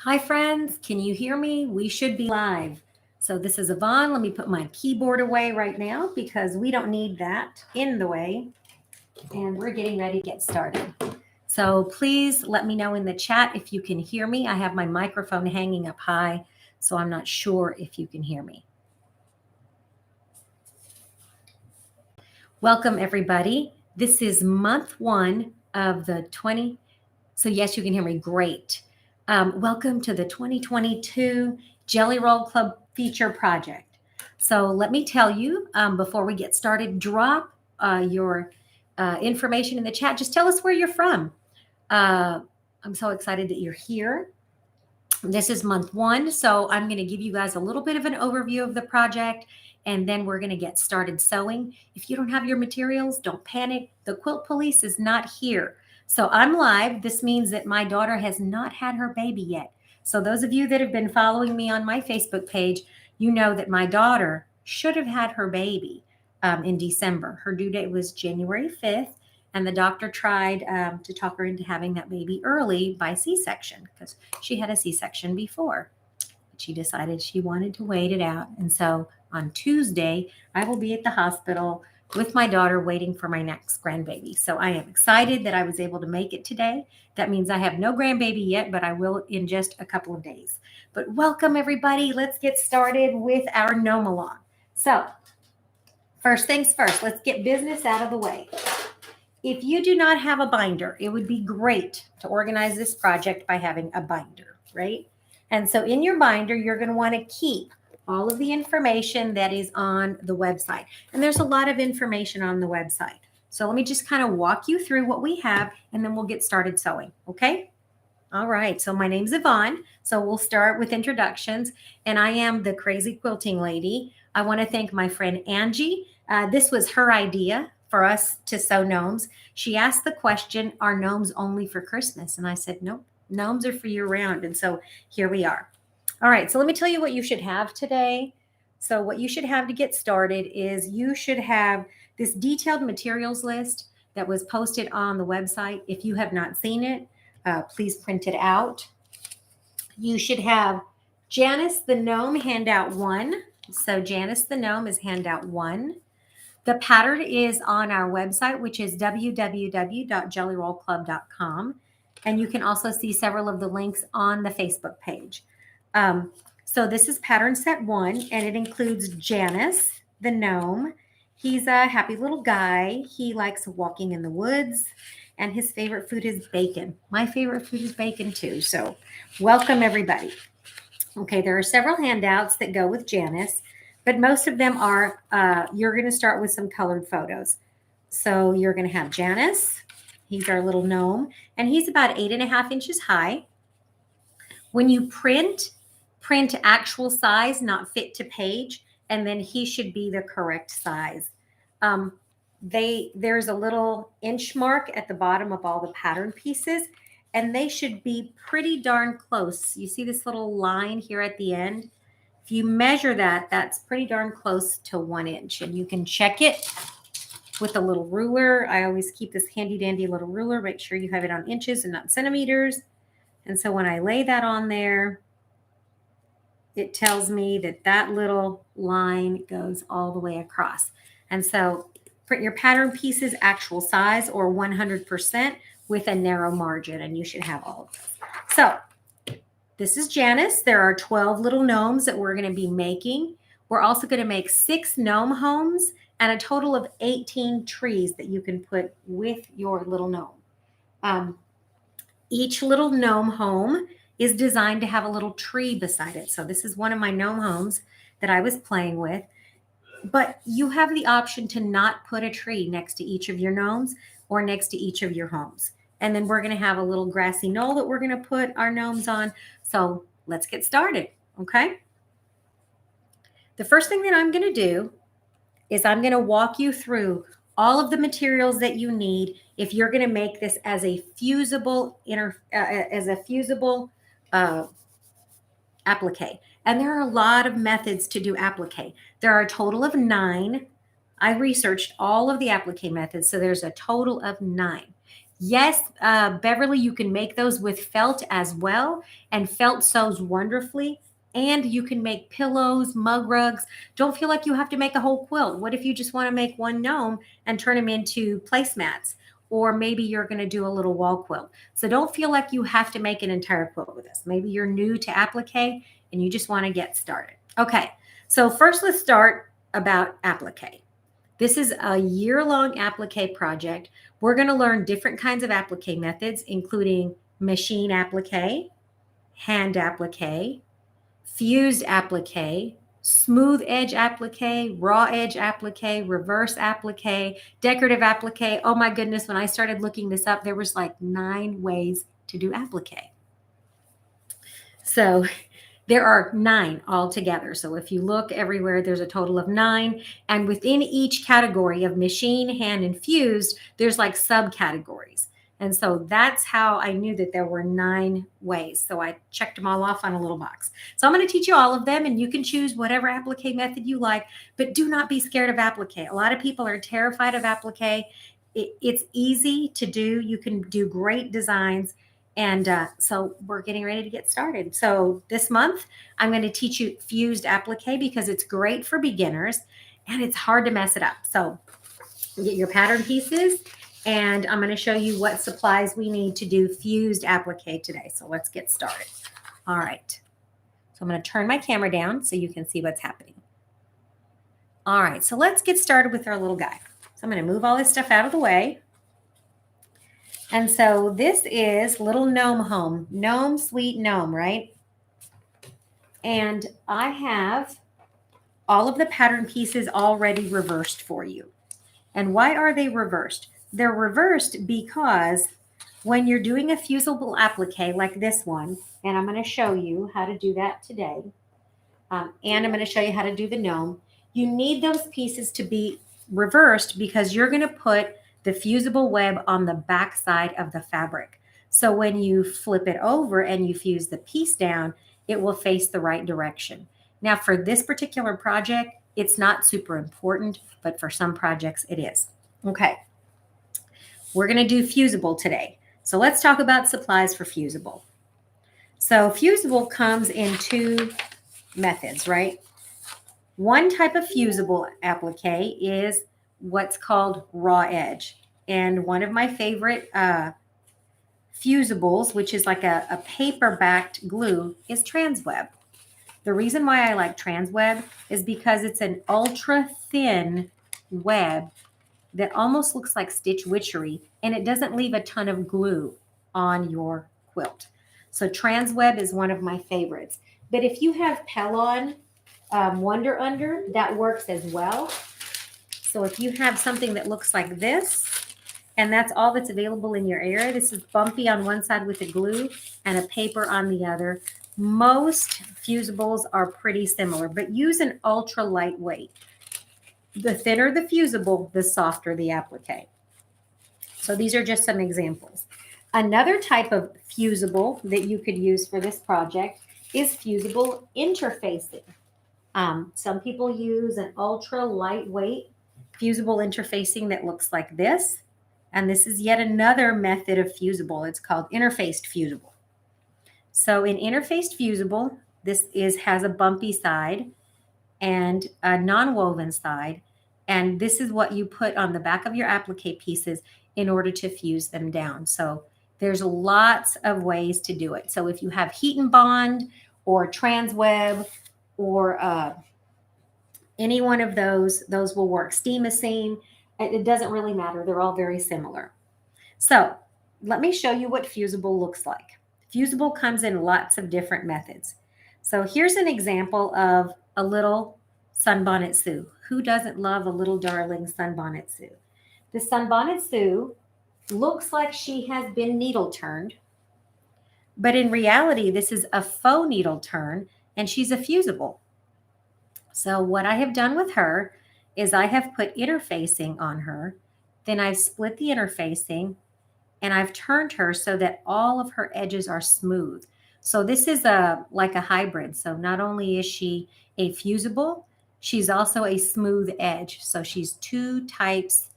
Hi, friends. Can you hear me? We should be live. So, this is Yvonne. Let me put my keyboard away right now because we don't need that in the way. And we're getting ready to get started. So, please let me know in the chat if you can hear me. I have my microphone hanging up high, so I'm not sure if you can hear me. Welcome, everybody. This is month one of the 20. So, yes, you can hear me. Great. Welcome to the 2022 Jelly Roll Club Feature Project. So let me tell you, before we get started, drop your information in the chat. Just tell us where you're from. I'm so excited that you're here. This is month one, so I'm going to give you guys a little bit of an overview of the project, and then we're going to get started sewing. If you don't have your materials, don't panic. The quilt police is not here. So I'm live. This means that my daughter has not had her baby yet. So those of you that have been following me on my Facebook page, you know that my daughter should have had her baby in December. Her due date was January 5th. And the doctor tried to talk her into having that baby early by C-section because she had a C-section before. But she decided she wanted to wait it out. And so on Tuesday, I will be at the hospital with my daughter waiting for my next grandbaby. So I am excited that I was able to make it today. That means I have no grandbaby yet, but I will in just a couple of days. But welcome, everybody. Let's get started with our Gnome-a-long. So first things first, let's get business out of the way. If you do not have a binder, it would be great to organize this project by having a binder, right? And so in your binder, you're going to want to keep all of the information that is on the website. And there's a lot of information on the website. So let me just kind of walk you through what we have, and then we'll get started sewing, okay? All right, so my name's Yvonne. So we'll start with introductions, and I am the crazy quilting lady. I want to thank my friend Angie. This was her idea for us to sew gnomes. She asked the question, are gnomes only for Christmas? And I said, nope, gnomes are for year round. And so here we are. All right, so let me tell you what you should have today. So what you should have to get started is you should have this detailed materials list that was posted on the website. If you have not seen it, please print it out. You should have Janice the Gnome handout 1. So Janice the Gnome is handout 1. The pattern is on our website, which is www.jellyrollclub.com. And you can also see several of the links on the Facebook page. So this is pattern set 1, and it includes Janice, the gnome. He's a happy little guy. He likes walking in the woods, and his favorite food is bacon. My favorite food is bacon too. So welcome, everybody. Okay, there are several handouts that go with Janice. But most of them are, you're going to start with some colored photos. So you're going to have Janice. He's our little gnome, and he's about 8.5 inches high. When you print actual size, not fit to page, and then he should be the correct size. There's a little inch mark at the bottom of all the pattern pieces, and they should be pretty darn close. You see this little line here at the end? If you measure that, that's pretty darn close to 1 inch, and you can check it with a little ruler. I always keep this handy dandy little ruler. Make sure you have it on inches and not centimeters. And so when I lay that on there, it tells me that that little line goes all the way across. And so print your pattern pieces actual size or 100% with a narrow margin, and you should have all of those. So this is Janice. There are 12 little gnomes that we're going to be making. We're also going to make 6 gnome homes and a total of 18 trees that you can put with your little gnome. Each little gnome home is designed to have a little tree beside it. So this is one of my gnome homes that I was playing with. But you have the option to not put a tree next to each of your gnomes or next to each of your homes. And then we're going to have a little grassy knoll that we're going to put our gnomes on. So let's get started, okay? The first thing that I'm going to do is I'm going to walk you through all of the materials that you need if you're going to make this as a fusible applique. And there are a lot of methods to do applique. There are a total of 9. I researched all of the applique methods, so there's a total of 9. Yes, Beverly, you can make those with felt as well, and felt sews wonderfully. And you can make pillows, mug rugs. Don't feel like you have to make a whole quilt. What if you just want to make one gnome and turn them into placemats? Or maybe you're going to do a little wall quilt. So don't feel like you have to make an entire quilt with us. Maybe you're new to applique and you just want to get started. Okay, so first let's start about applique. This is a year-long applique project. We're going to learn different kinds of applique methods, including machine applique, hand applique, fused applique, smooth edge applique, raw edge applique, reverse applique, decorative applique. Oh my goodness, when I started looking this up, there was like 9 ways to do applique. So there are 9 altogether. So if you look everywhere, there's a total of 9. And within each category of machine, hand, and fused, there's like subcategories. And so that's how I knew that there were 9 ways. So I checked them all off on a little box. So I'm going to teach you all of them, and you can choose whatever applique method you like, but do not be scared of applique. A lot of people are terrified of applique. It's easy to do. You can do great designs. And so we're getting ready to get started. So this month, I'm going to teach you fused applique because it's great for beginners and it's hard to mess it up. So get your pattern pieces, and I'm going to show you what supplies we need to do fused applique today. So let's get started. All right. So I'm going to turn my camera down so you can see what's happening. All right. So let's get started with our little guy. So I'm going to move all this stuff out of the way. And so this is little gnome home, gnome, sweet gnome, right? And I have all of the pattern pieces already reversed for you. And why are they reversed? They're reversed because when you're doing a fusible applique like this one, and I'm going to show you how to do that today, and I'm going to show you how to do the gnome, you need those pieces to be reversed because you're going to put the fusible web on the back side of the fabric. So when you flip it over and you fuse the piece down, it will face the right direction. Now for this particular project, it's not super important, but for some projects it is. Okay, we're going to do fusible today. So let's talk about supplies for fusible. So fusible comes in 2 methods, right? One type of fusible applique is what's called raw edge. And one of my favorite fusibles, which is like a paper-backed glue, is Transweb. The reason why I like Transweb is because it's an ultra-thin web that almost looks like stitch witchery, and it doesn't leave a ton of glue on your quilt. So Transweb is one of my favorites. But if you have Pellon Wonder Under, that works as well. So if you have something that looks like this, and that's all that's available in your area, this is bumpy on one side with a glue and a paper on the other. Most fusibles are pretty similar, but use an ultra lightweight. The thinner the fusible, the softer the applique. So these are just some examples. Another type of fusible that you could use for this project is fusible interfacing. Some people use an ultra lightweight fusible interfacing that looks like this. And this is yet another method of fusible. It's called interfaced fusible. So in interfaced fusible, this has a bumpy side and a non-woven side. And this is what you put on the back of your applique pieces in order to fuse them down. So there's lots of ways to do it. So if you have heat and bond or Transweb or any one of those will work. Steam-a-seam, it doesn't really matter. They're all very similar. So let me show you what fusible looks like. Fusible comes in lots of different methods. So here's an example of a little Sunbonnet Sue. Who doesn't love a little darling Sunbonnet Sue? The Sunbonnet Sue looks like she has been needle turned, but in reality, this is a faux needle turn, and she's a fusible. So what I have done with her is I have put interfacing on her, then I've split the interfacing, and I've turned her so that all of her edges are smooth. So this is like a hybrid. So not only is she a fusible, she's also a smooth edge. So she's 2 types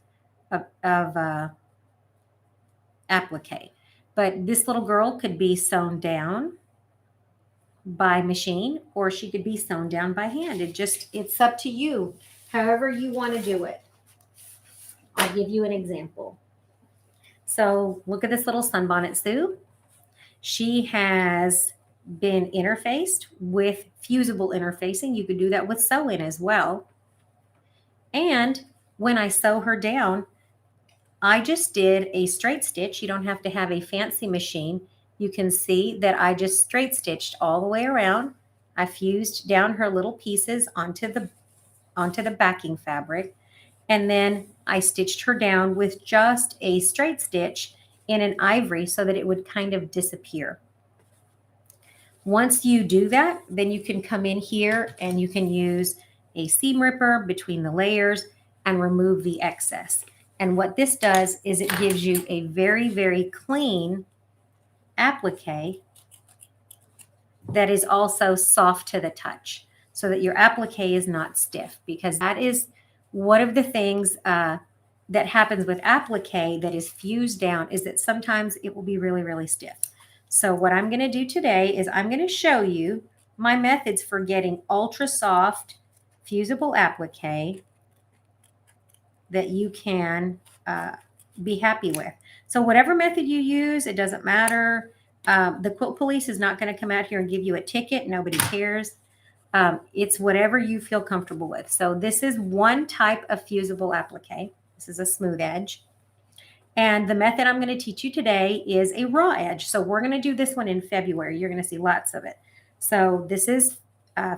of applique. But this little girl could be sewn down by machine, or she could be sewn down by hand. It's up to you, however you want to do it. I'll give you an example. So look at this little Sunbonnet Sue. She has been interfaced with fusible interfacing. You could do that with sew-in as well. And when I sew her down, I just did a straight stitch. You don't have to have a fancy machine. You can see that I just straight stitched all the way around. I fused down her little pieces onto the backing fabric. And then I stitched her down with just a straight stitch in an ivory so that it would kind of disappear. Once you do that, then you can come in here and you can use a seam ripper between the layers and remove the excess. And what this does is it gives you a very, very clean applique that is also soft to the touch, so that your applique is not stiff, because that is one of the things that happens with applique that is fused down, is that sometimes it will be really, really stiff. So what I'm going to do today is I'm going to show you my methods for getting ultra soft fusible applique that you can be happy with. So whatever method you use, it doesn't matter. The quilt police is not going to come out here and give you a ticket. Nobody cares. It's whatever you feel comfortable with. So this is one type of fusible applique. This is a smooth edge. And the method I'm going to teach you today is a raw edge. So we're going to do this one in February. You're going to see lots of it. So this is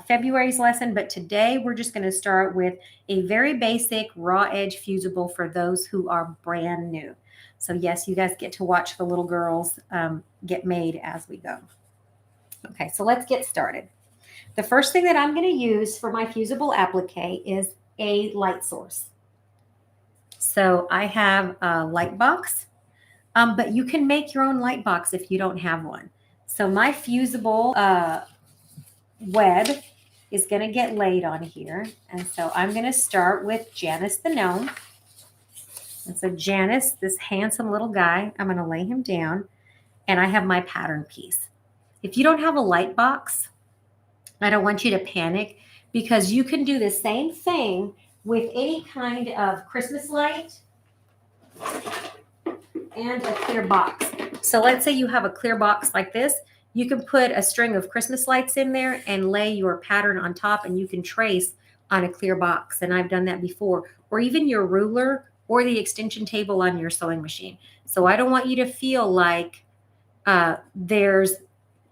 February's lesson, but today we're just going to start with a very basic raw edge fusible for those who are brand new. So yes, you guys get to watch the little girls get made as we go. Okay, so let's get started. The first thing that I'm going to use for my fusible applique is a light source. So I have a light box, but you can make your own light box if you don't have one. So my fusible web is going to get laid on here. And so I'm going to start with Janice the Gnome. And so Janice, this handsome little guy, I'm going to lay him down, and I have my pattern piece. If you don't have a light box, I don't want you to panic, because you can do the same thing with any kind of Christmas light and a clear box. So let's say you have a clear box like this. You can put a string of Christmas lights in there and lay your pattern on top, and you can trace on a clear box. And I've done that before. Or even your ruler or the extension table on your sewing machine. So I don't want you to feel like there's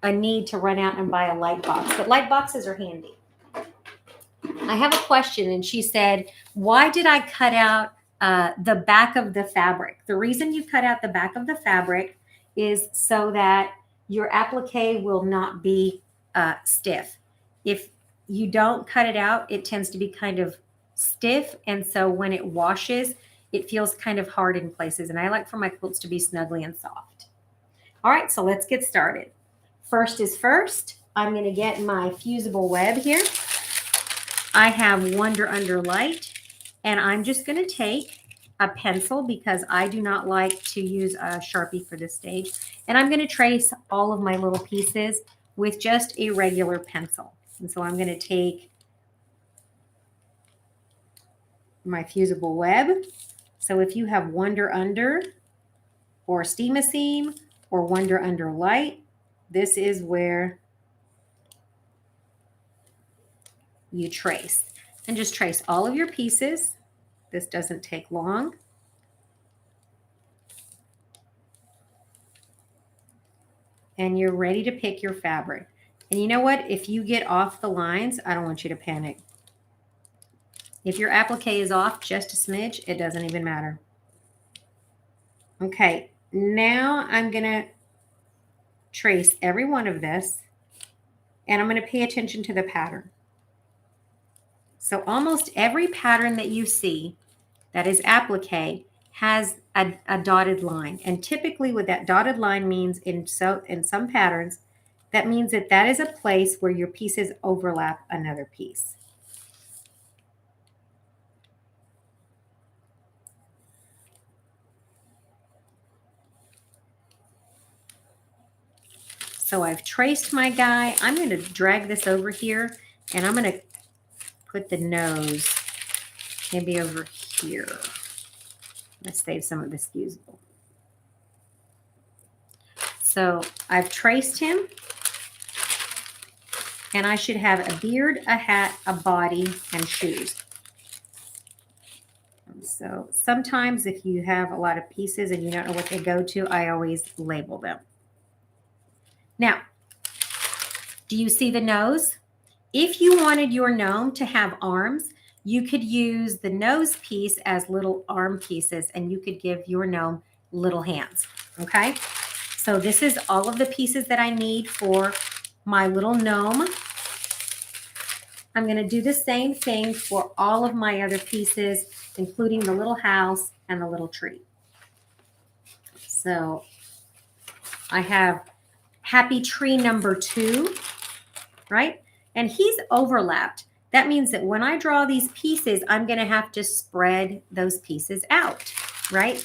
a need to run out and buy a light box. But light boxes are handy. I have a question, and she said, why did I cut out the back of the fabric? The reason you cut out the back of the fabric is so that your applique will not be stiff. If you don't cut it out, it tends to be kind of stiff. And so when it washes, it feels kind of hard in places. And I like for my quilts to be snuggly and soft. All right, so let's get started. First is first. I'm going to get my fusible web here. I have Wonder Under Light, and I'm just going to take a pencil, because I do not like to use a Sharpie for this stage. And I'm going to trace all of my little pieces with just a regular pencil. And so I'm going to take my fusible web. So if you have Wonder Under or Steam a Seam or Wonder Under Light, this is where you trace. And just trace all of your pieces. This doesn't take long. And you're ready to pick your fabric. And you know what? If you get off the lines, I don't want you to panic. If your applique is off just a smidge, it doesn't even matter. Okay, now I'm going to trace every one of this, and I'm going to pay attention to the pattern. So almost every pattern that you see that is applique has a dotted line. And typically what that dotted line means in some patterns, that means that is a place where your pieces overlap another piece. So I've traced my guy. I'm going to drag this over here, and I'm going to put the nose maybe over here. Let's save some of this fusible. So I've traced him, and I should have a beard, a hat, a body, and shoes. So sometimes if you have a lot of pieces and you don't know what they go to, I always label them. Now, do you see the nose? If you wanted your gnome to have arms, you could use the nose piece as little arm pieces, and you could give your gnome little hands, okay? So this is all of the pieces that I need for my little gnome. I'm going to do the same thing for all of my other pieces, including the little house and the little tree. So I have happy tree number 2, right? And he's overlapped. That means that when I draw these pieces, I'm going to have to spread those pieces out, right?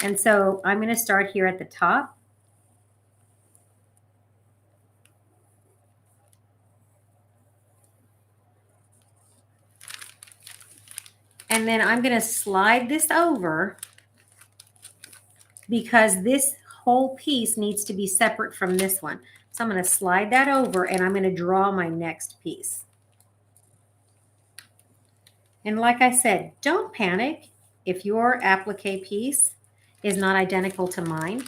And so I'm going to start here at the top. And then I'm going to slide this over because this whole piece needs to be separate from this one. So I'm going to slide that over, and I'm going to draw my next piece. And like I said, don't panic if your applique piece is not identical to mine.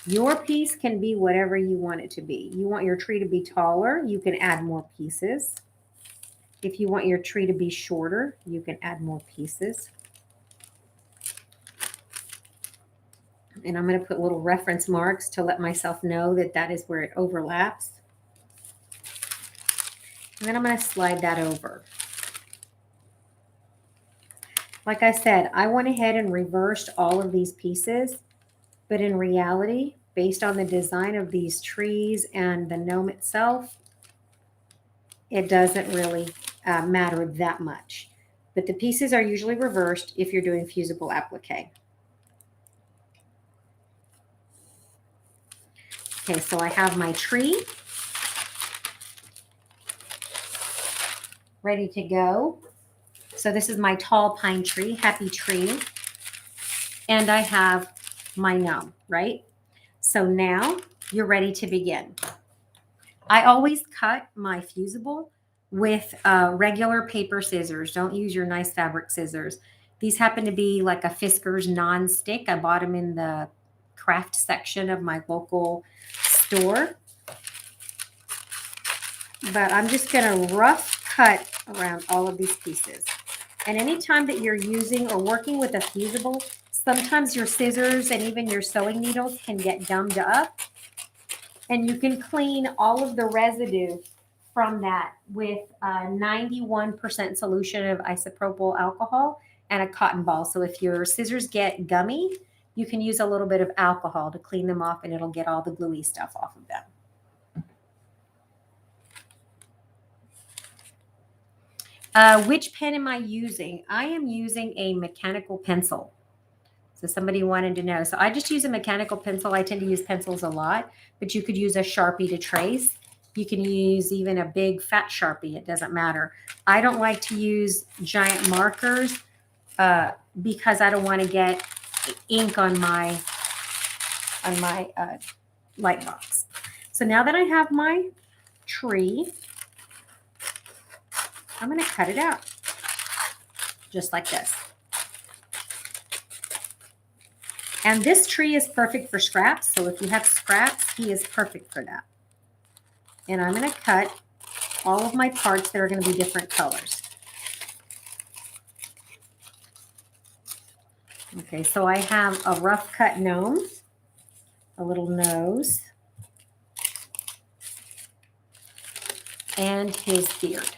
Your piece can be whatever you want it to be. You want your tree to be taller, you can add more pieces. If you want your tree to be shorter, you can add more pieces. And I'm going to put little reference marks to let myself know that that is where it overlaps. And then I'm going to slide that over. Like I said, I went ahead and reversed all of these pieces, but in reality, based on the design of these trees and the gnome itself, it doesn't really matter that much. But the pieces are usually reversed if you're doing fusible applique. Okay, so I have my tree ready to go. So this is my tall pine tree, happy tree. And I have my gnome, right? So now you're ready to begin. I always cut my fusible with regular paper scissors. Don't use your nice fabric scissors. These happen to be like a Fiskars non-stick. I bought them in the craft section of my local store. But I'm just going to rough cut around all of these pieces. And anytime that you're using or working with a fusible, sometimes your scissors and even your sewing needles can get gummed up. And you can clean all of the residue from that with a 91% solution of isopropyl alcohol and a cotton ball. So if your scissors get gummy, you can use a little bit of alcohol to clean them off, and it'll get all the gluey stuff off of them. Which pen am I using? I am using a mechanical pencil. So somebody wanted to know. So I just use a mechanical pencil. I tend to use pencils a lot, but you could use a Sharpie to trace. You can use even a big fat Sharpie. It doesn't matter. I don't like to use giant markers because I don't want to get ink on my light box. So now that I have my tree, I'm going to cut it out just like this. And this tree is perfect for scraps. So if you have scraps, he is perfect for that. And I'm going to cut all of my parts that are going to be different colors. Okay, so I have a rough cut gnome, a little nose, and his beard.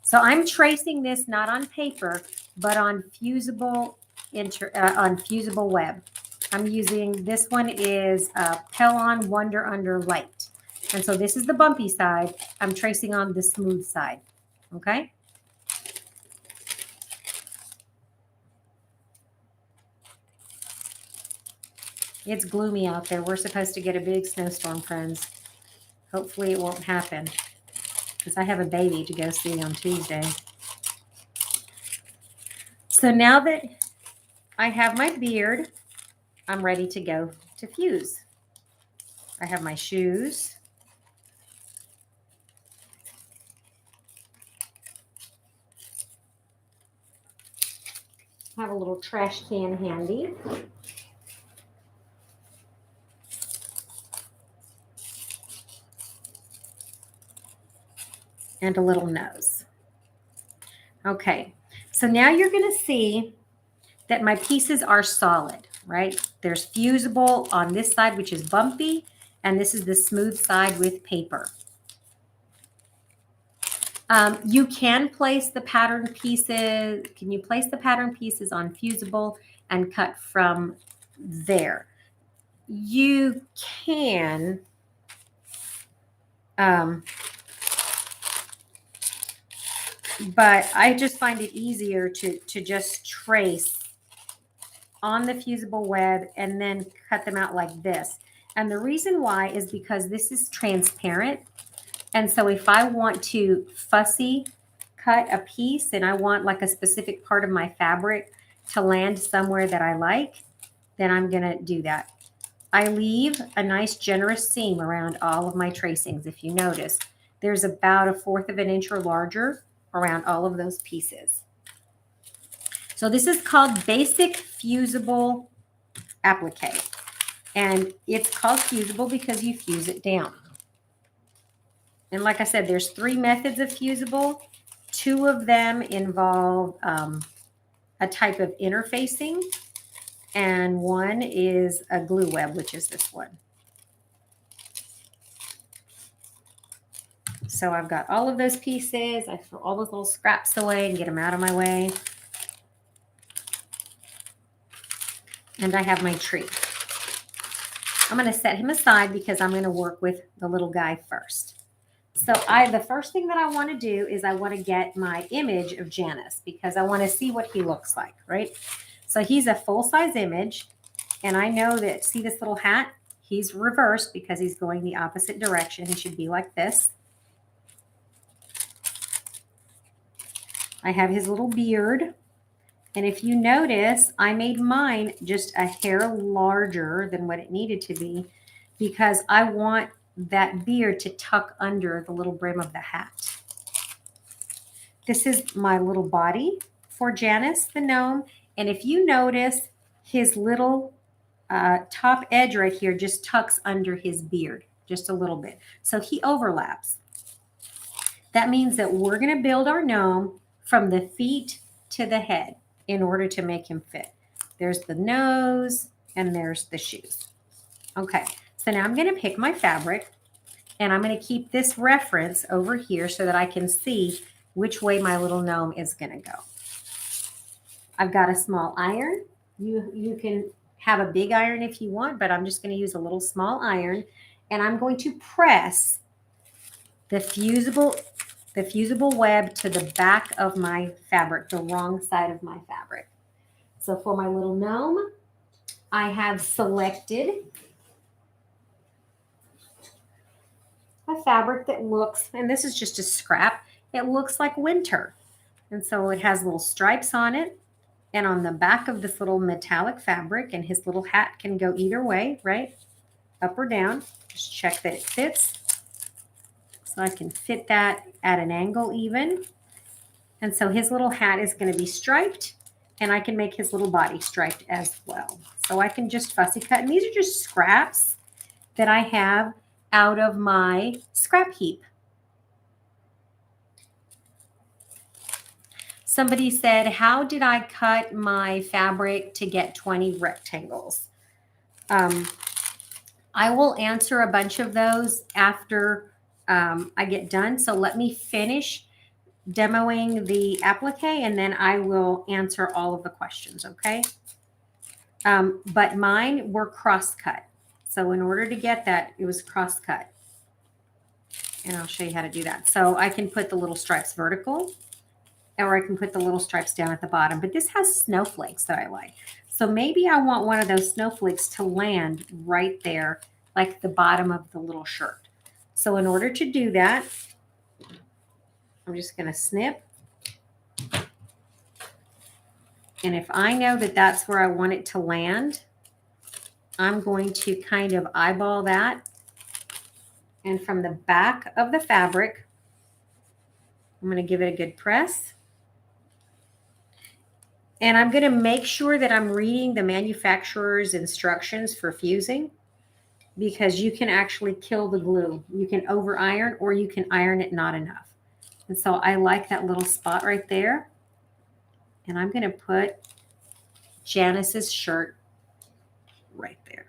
So I'm tracing this not on paper, but on fusible web. I'm using, this one is Pellon Wonder Under Light. And so this is the bumpy side. I'm tracing on the smooth side. Okay. It's gloomy out there. We're supposed to get a big snowstorm, friends. Hopefully it won't happen because I have a baby to go see on Tuesday. So now that I have my beard, I'm ready to go to fuse. I have my shoes. I have a little trash can handy. And a little nose. Okay, so now you're going to see that my pieces are solid, right? There's fusible on this side, which is bumpy, and this is the smooth side with paper. You can place the pattern pieces. Can you place the pattern pieces on fusible and cut from there? You can. But I just find it easier to just trace on the fusible web and then cut them out like this. And the reason why is because this is transparent. And so if I want to fussy cut a piece and I want like a specific part of my fabric to land somewhere that I like, then I'm going to do that. I leave a nice generous seam around all of my tracings. If you notice, there's about 1/4 of an inch or larger around all of those pieces. So this is called Basic Fusible Applique. And it's called fusible because you fuse it down. And like I said, there's 3 methods of fusible. 2 of them involve a type of interfacing. And 1 is a glue web, which is this one. So I've got all of those pieces. I throw all those little scraps away and get them out of my way. And I have my tree. I'm going to set him aside because I'm going to work with the little guy first. So the first thing that I want to do is I want to get my image of Janice because I want to see what he looks like, right? So he's a full-size image. And I know that, see this little hat? He's reversed because he's going the opposite direction. He should be like this. I have his little beard. And if you notice, I made mine just a hair larger than what it needed to be because I want that beard to tuck under the little brim of the hat. This is my little body for Janice the gnome. And if you notice, his little top edge right here just tucks under his beard just a little bit. So he overlaps. That means that we're going to build our gnome from the feet to the head in order to make him fit. There's the nose and there's the shoes. Okay, so now I'm going to pick my fabric and I'm going to keep this reference over here so that I can see which way my little gnome is going to go. I've got a small iron. You can have a big iron if you want, but I'm just going to use a little small iron and I'm going to press the fusible web to the back of my fabric, the wrong side of my fabric. So for my little gnome, I have selected a fabric that looks, and this is just a scrap, it looks like winter. And so it has little stripes on it. And on the back of this little metallic fabric, and his little hat can go either way, right? Up or down. Just check that it fits. So I can fit that at an angle even. And so his little hat is going to be striped, and I can make his little body striped as well. So I can just fussy cut. And these are just scraps that I have out of my scrap heap. Somebody said, how did I cut my fabric to get 20 rectangles? I will answer a bunch of those after I get done. So let me finish demoing the applique and then I will answer all of the questions, okay? But mine were cross cut. So in order to get that, it was cross cut. And I'll show you how to do that. So I can put the little stripes vertical, or I can put the little stripes down at the bottom. But this has snowflakes that I like. So maybe I want one of those snowflakes to land right there, like the bottom of the little shirt. So in order to do that, I'm just going to snip. And if I know that that's where I want it to land, I'm going to kind of eyeball that. And from the back of the fabric, I'm going to give it a good press. And I'm going to make sure that I'm reading the manufacturer's instructions for fusing, because you can actually kill the glue. You can over iron, or you can iron it not enough. And so I like that little spot right there. And I'm going to put Janice's shirt right there.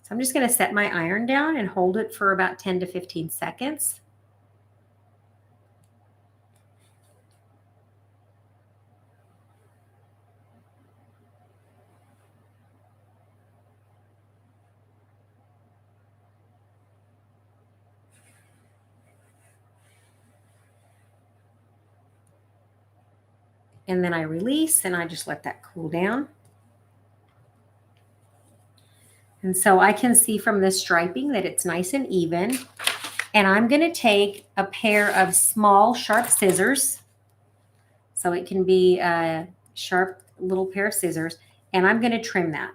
So I'm just going to set my iron down and hold it for about 10 to 15 seconds. And then I release and I just let that cool down. And so I can see from this striping that it's nice and even. And I'm going to take a pair of small sharp scissors. So it can be a sharp little pair of scissors. And I'm going to trim that.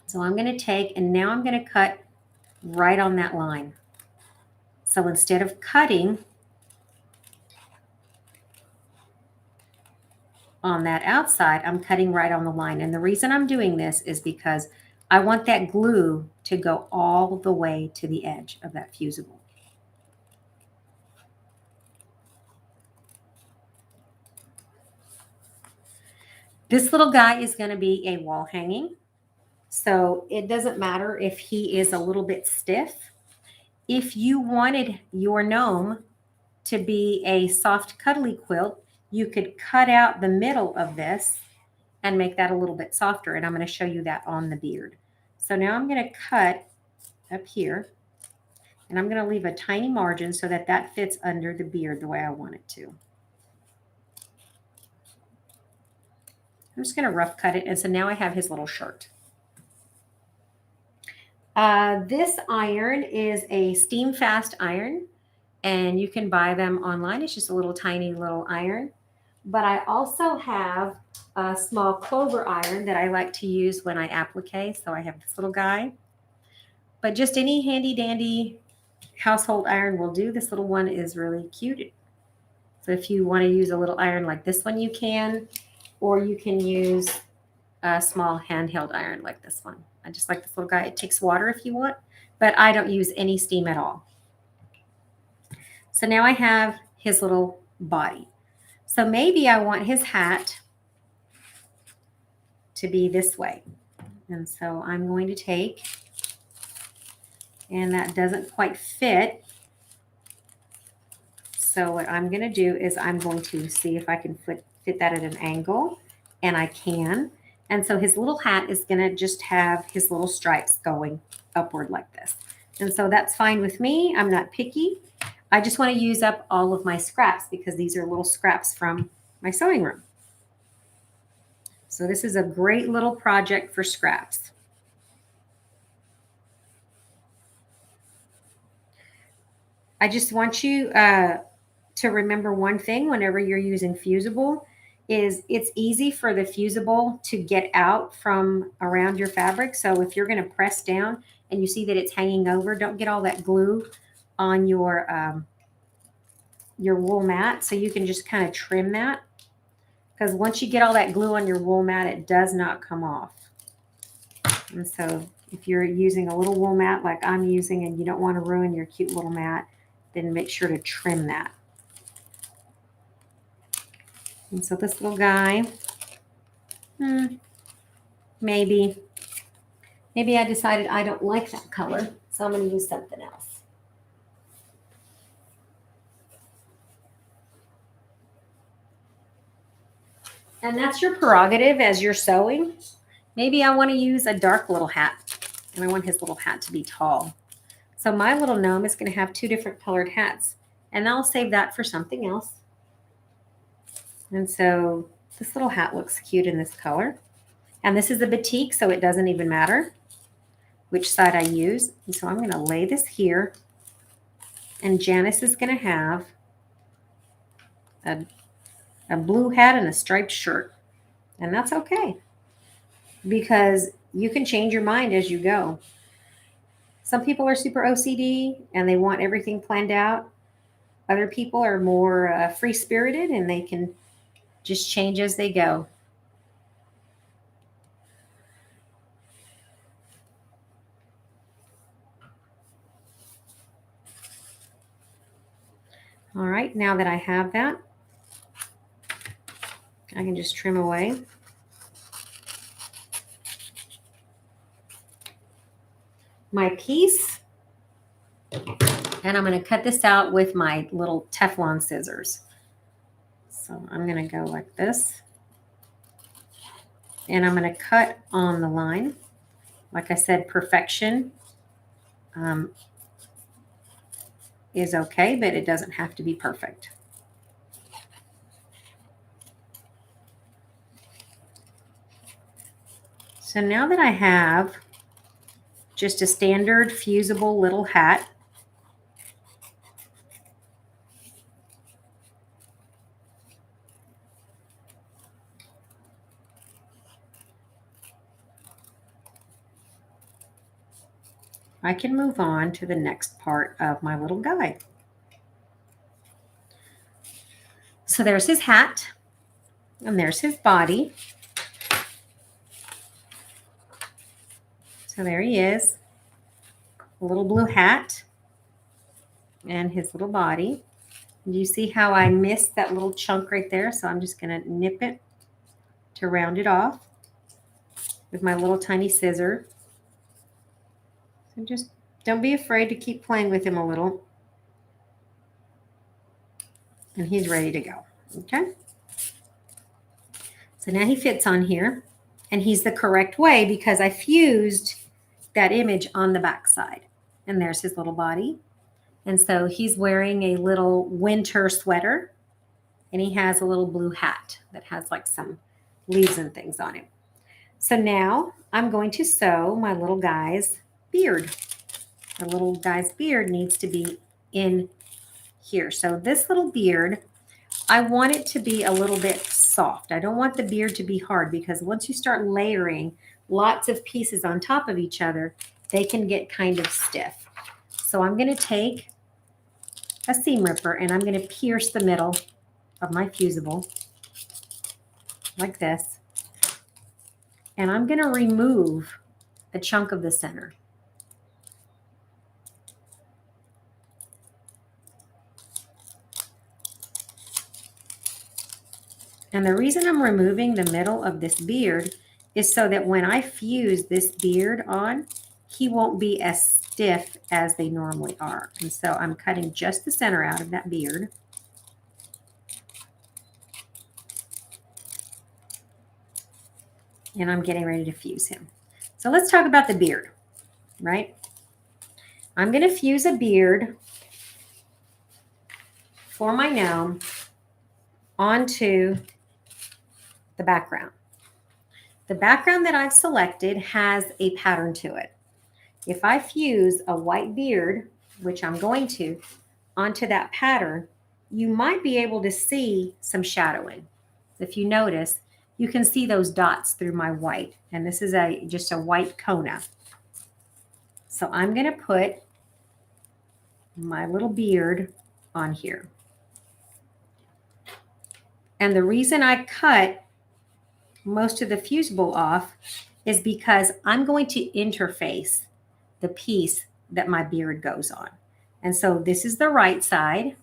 So I'm going to take, and now I'm going to cut right on that line. So instead of cutting on that outside, I'm cutting right on the line. And the reason I'm doing this is because I want that glue to go all the way to the edge of that fusible. This little guy is going to be a wall hanging. So it doesn't matter if he is a little bit stiff. If you wanted your gnome to be a soft, cuddly quilt, you could cut out the middle of this and make that a little bit softer. And I'm going to show you that on the beard. So now I'm going to cut up here, and I'm going to leave a tiny margin so that that fits under the beard the way I want it to. I'm just going to rough cut it. And so now I have his little shirt. This iron is a steam fast iron, and you can buy them online. It's just a little tiny little iron. But I also have a small Clover iron that I like to use when I applique. So I have this little guy. But just any handy dandy household iron will do. This little one is really cute. So if you want to use a little iron like this one, you can. Or you can use a small handheld iron like this one. I just like this little guy. It takes water if you want, but I don't use any steam at all. So now I have his little body. So maybe I want his hat to be this way. And so I'm going to take, and that doesn't quite fit. So what I'm going to do is I'm going to see if I can fit that at an angle, and I can. And so his little hat is going to just have his little stripes going upward like this. And so that's fine with me. I'm not picky. I just want to use up all of my scraps because these are little scraps from my sewing room. So this is a great little project for scraps. I just want you to remember one thing whenever you're using fusible is it's easy for the fusible to get out from around your fabric. So if you're going to press down and you see that it's hanging over, don't get all that glue on your wool mat. So you can just kind of trim that, because once you get all that glue on your wool mat, it does not come off. And so if you're using a little wool mat like I'm using and you don't want to ruin your cute little mat, then make sure to trim that. And so this little guy, maybe I decided I don't like that color, so I'm going to use something else. And that's your prerogative as you're sewing. Maybe I want to use a dark little hat, and I want his little hat to be tall. So my little gnome is going to have 2 different colored hats, and I'll save that for something else. And so this little hat looks cute in this color. And this is a batik, so it doesn't even matter which side I use. And so I'm going to lay this here. And Janice is going to have a blue hat and a striped shirt. And that's okay, because you can change your mind as you go. Some people are super OCD and they want everything planned out. Other people are more free-spirited and they can just change as they go. All right, now that I have that, I can just trim away. My piece, and I'm going to cut this out with my little Teflon scissors. So I'm going to go like this, and I'm going to cut on the line. Like I said, perfection is okay, but it doesn't have to be perfect. So now that I have just a standard fusible little hat, I can move on to the next part of my little guide. So there's his hat, and there's his body. So there he is, a little blue hat and his little body. Do you see how I missed that little chunk right there? So I'm just going to nip it to round it off with my little tiny scissor. So just don't be afraid to keep playing with him a little. And he's ready to go. Okay. So now he fits on here, and he's the correct way because I fused that image on the back side. And there's his little body. And so he's wearing a little winter sweater, and he has a little blue hat that has like some leaves and things on it. So now I'm going to sew my little guy's beard. The little guy's beard needs to be in here. So this little beard, I want it to be a little bit soft. I don't want the beard to be hard, because once you start layering lots of pieces on top of each other, they can get kind of stiff. So I'm going to take a seam ripper and I'm going to pierce the middle of my fusible like this. And I'm going to remove a chunk of the center. And the reason I'm removing the middle of this beard is so that when I fuse this beard on, he won't be as stiff as they normally are. And so I'm cutting just the center out of that beard. And I'm getting ready to fuse him. So let's talk about the beard, right? I'm going to fuse a beard for my gnome onto the background. The background that I've selected has a pattern to it. If I fuse a white beard, which I'm going to, onto that pattern, you might be able to see some shadowing. If you notice, you can see those dots through my white, and this is just a white Kona. So I'm going to put my little beard on here. And the reason I cut most of the fusible off is because I'm going to interface the piece that my beard goes on. And so this is the right side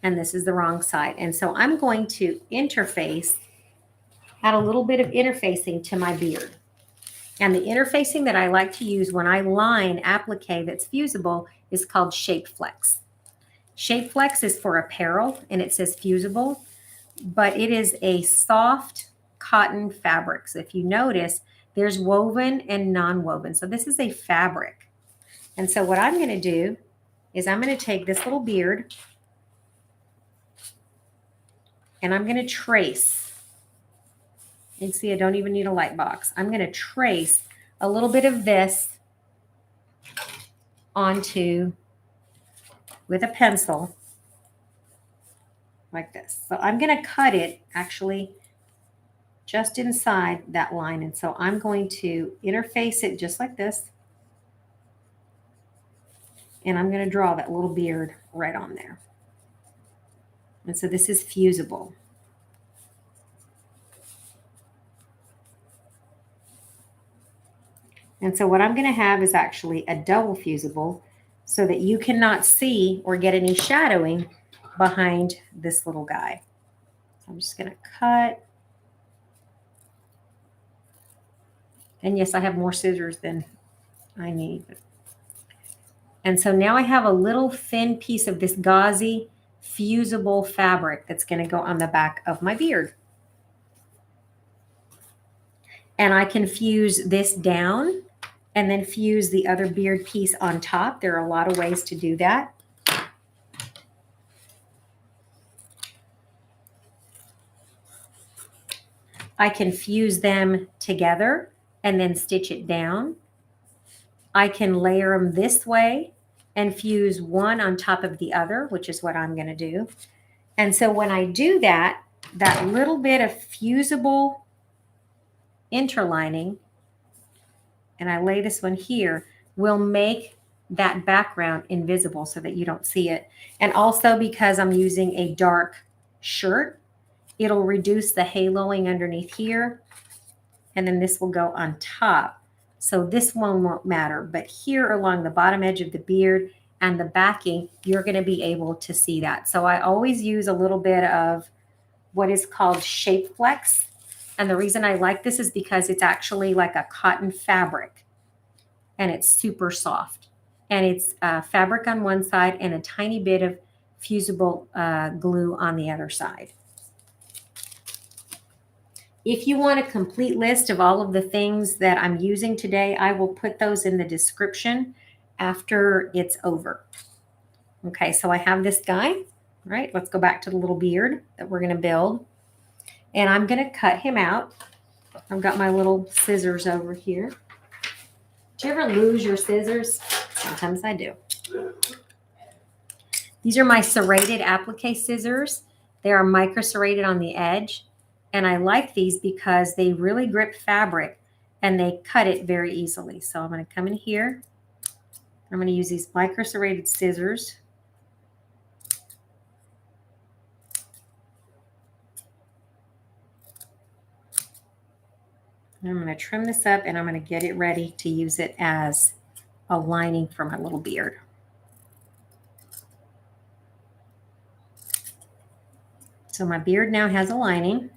and this is the wrong side. And so I'm going to interface, add a little bit of interfacing to my beard. And the interfacing that I like to use when I line applique that's fusible is called Shape Flex. Shape Flex is for apparel and it says fusible, but it is a soft cotton fabric. So if you notice, there's woven and non-woven. So this is a fabric. And so what I'm going to do is I'm going to take this little beard and I'm going to trace. You can see I don't even need a light box. I'm going to trace a little bit of this onto with a pencil like this. So I'm going to cut it actually just inside that line. And so I'm going to interface it just like this. And I'm going to draw that little beard right on there. And so this is fusible. And so what I'm going to have is actually a double fusible so that you cannot see or get any shadowing behind this little guy. So I'm just going to cut. And yes, I have more scissors than I need. And so now I have a little thin piece of this gauzy fusible fabric that's going to go on the back of my beard. And I can fuse this down and then fuse the other beard piece on top. There are a lot of ways to do that. I can fuse them together and then stitch it down. I can layer them this way and fuse one on top of the other, which is what I'm going to do. And so when I do that, that little bit of fusible interlining, and I lay this one here, will make that background invisible so that you don't see it. And also because I'm using a dark shirt, it'll reduce the haloing underneath here. And then this will go on top. So this one won't matter. But here along the bottom edge of the beard and the backing, you're going to be able to see that. So I always use a little bit of what is called Shape Flex. And the reason I like this is because it's actually like a cotton fabric. And it's super soft. And it's fabric on one side and a tiny bit of fusible glue on the other side. If you want a complete list of all of the things that I'm using today, I will put those in the description after it's over. Okay, so I have this guy, right? Let's go back to the little beard that we're going to build. And I'm going to cut him out. I've got my little scissors over here. Do you ever lose your scissors? Sometimes I do. These are my serrated applique scissors. They are micro serrated on the edge. And I like these because they really grip fabric and they cut it very easily. So I'm going to come in here. I'm going to use these micro serrated scissors. And I'm going to trim this up and I'm going to get it ready to use it as a lining for my little beard. So my beard now has a lining.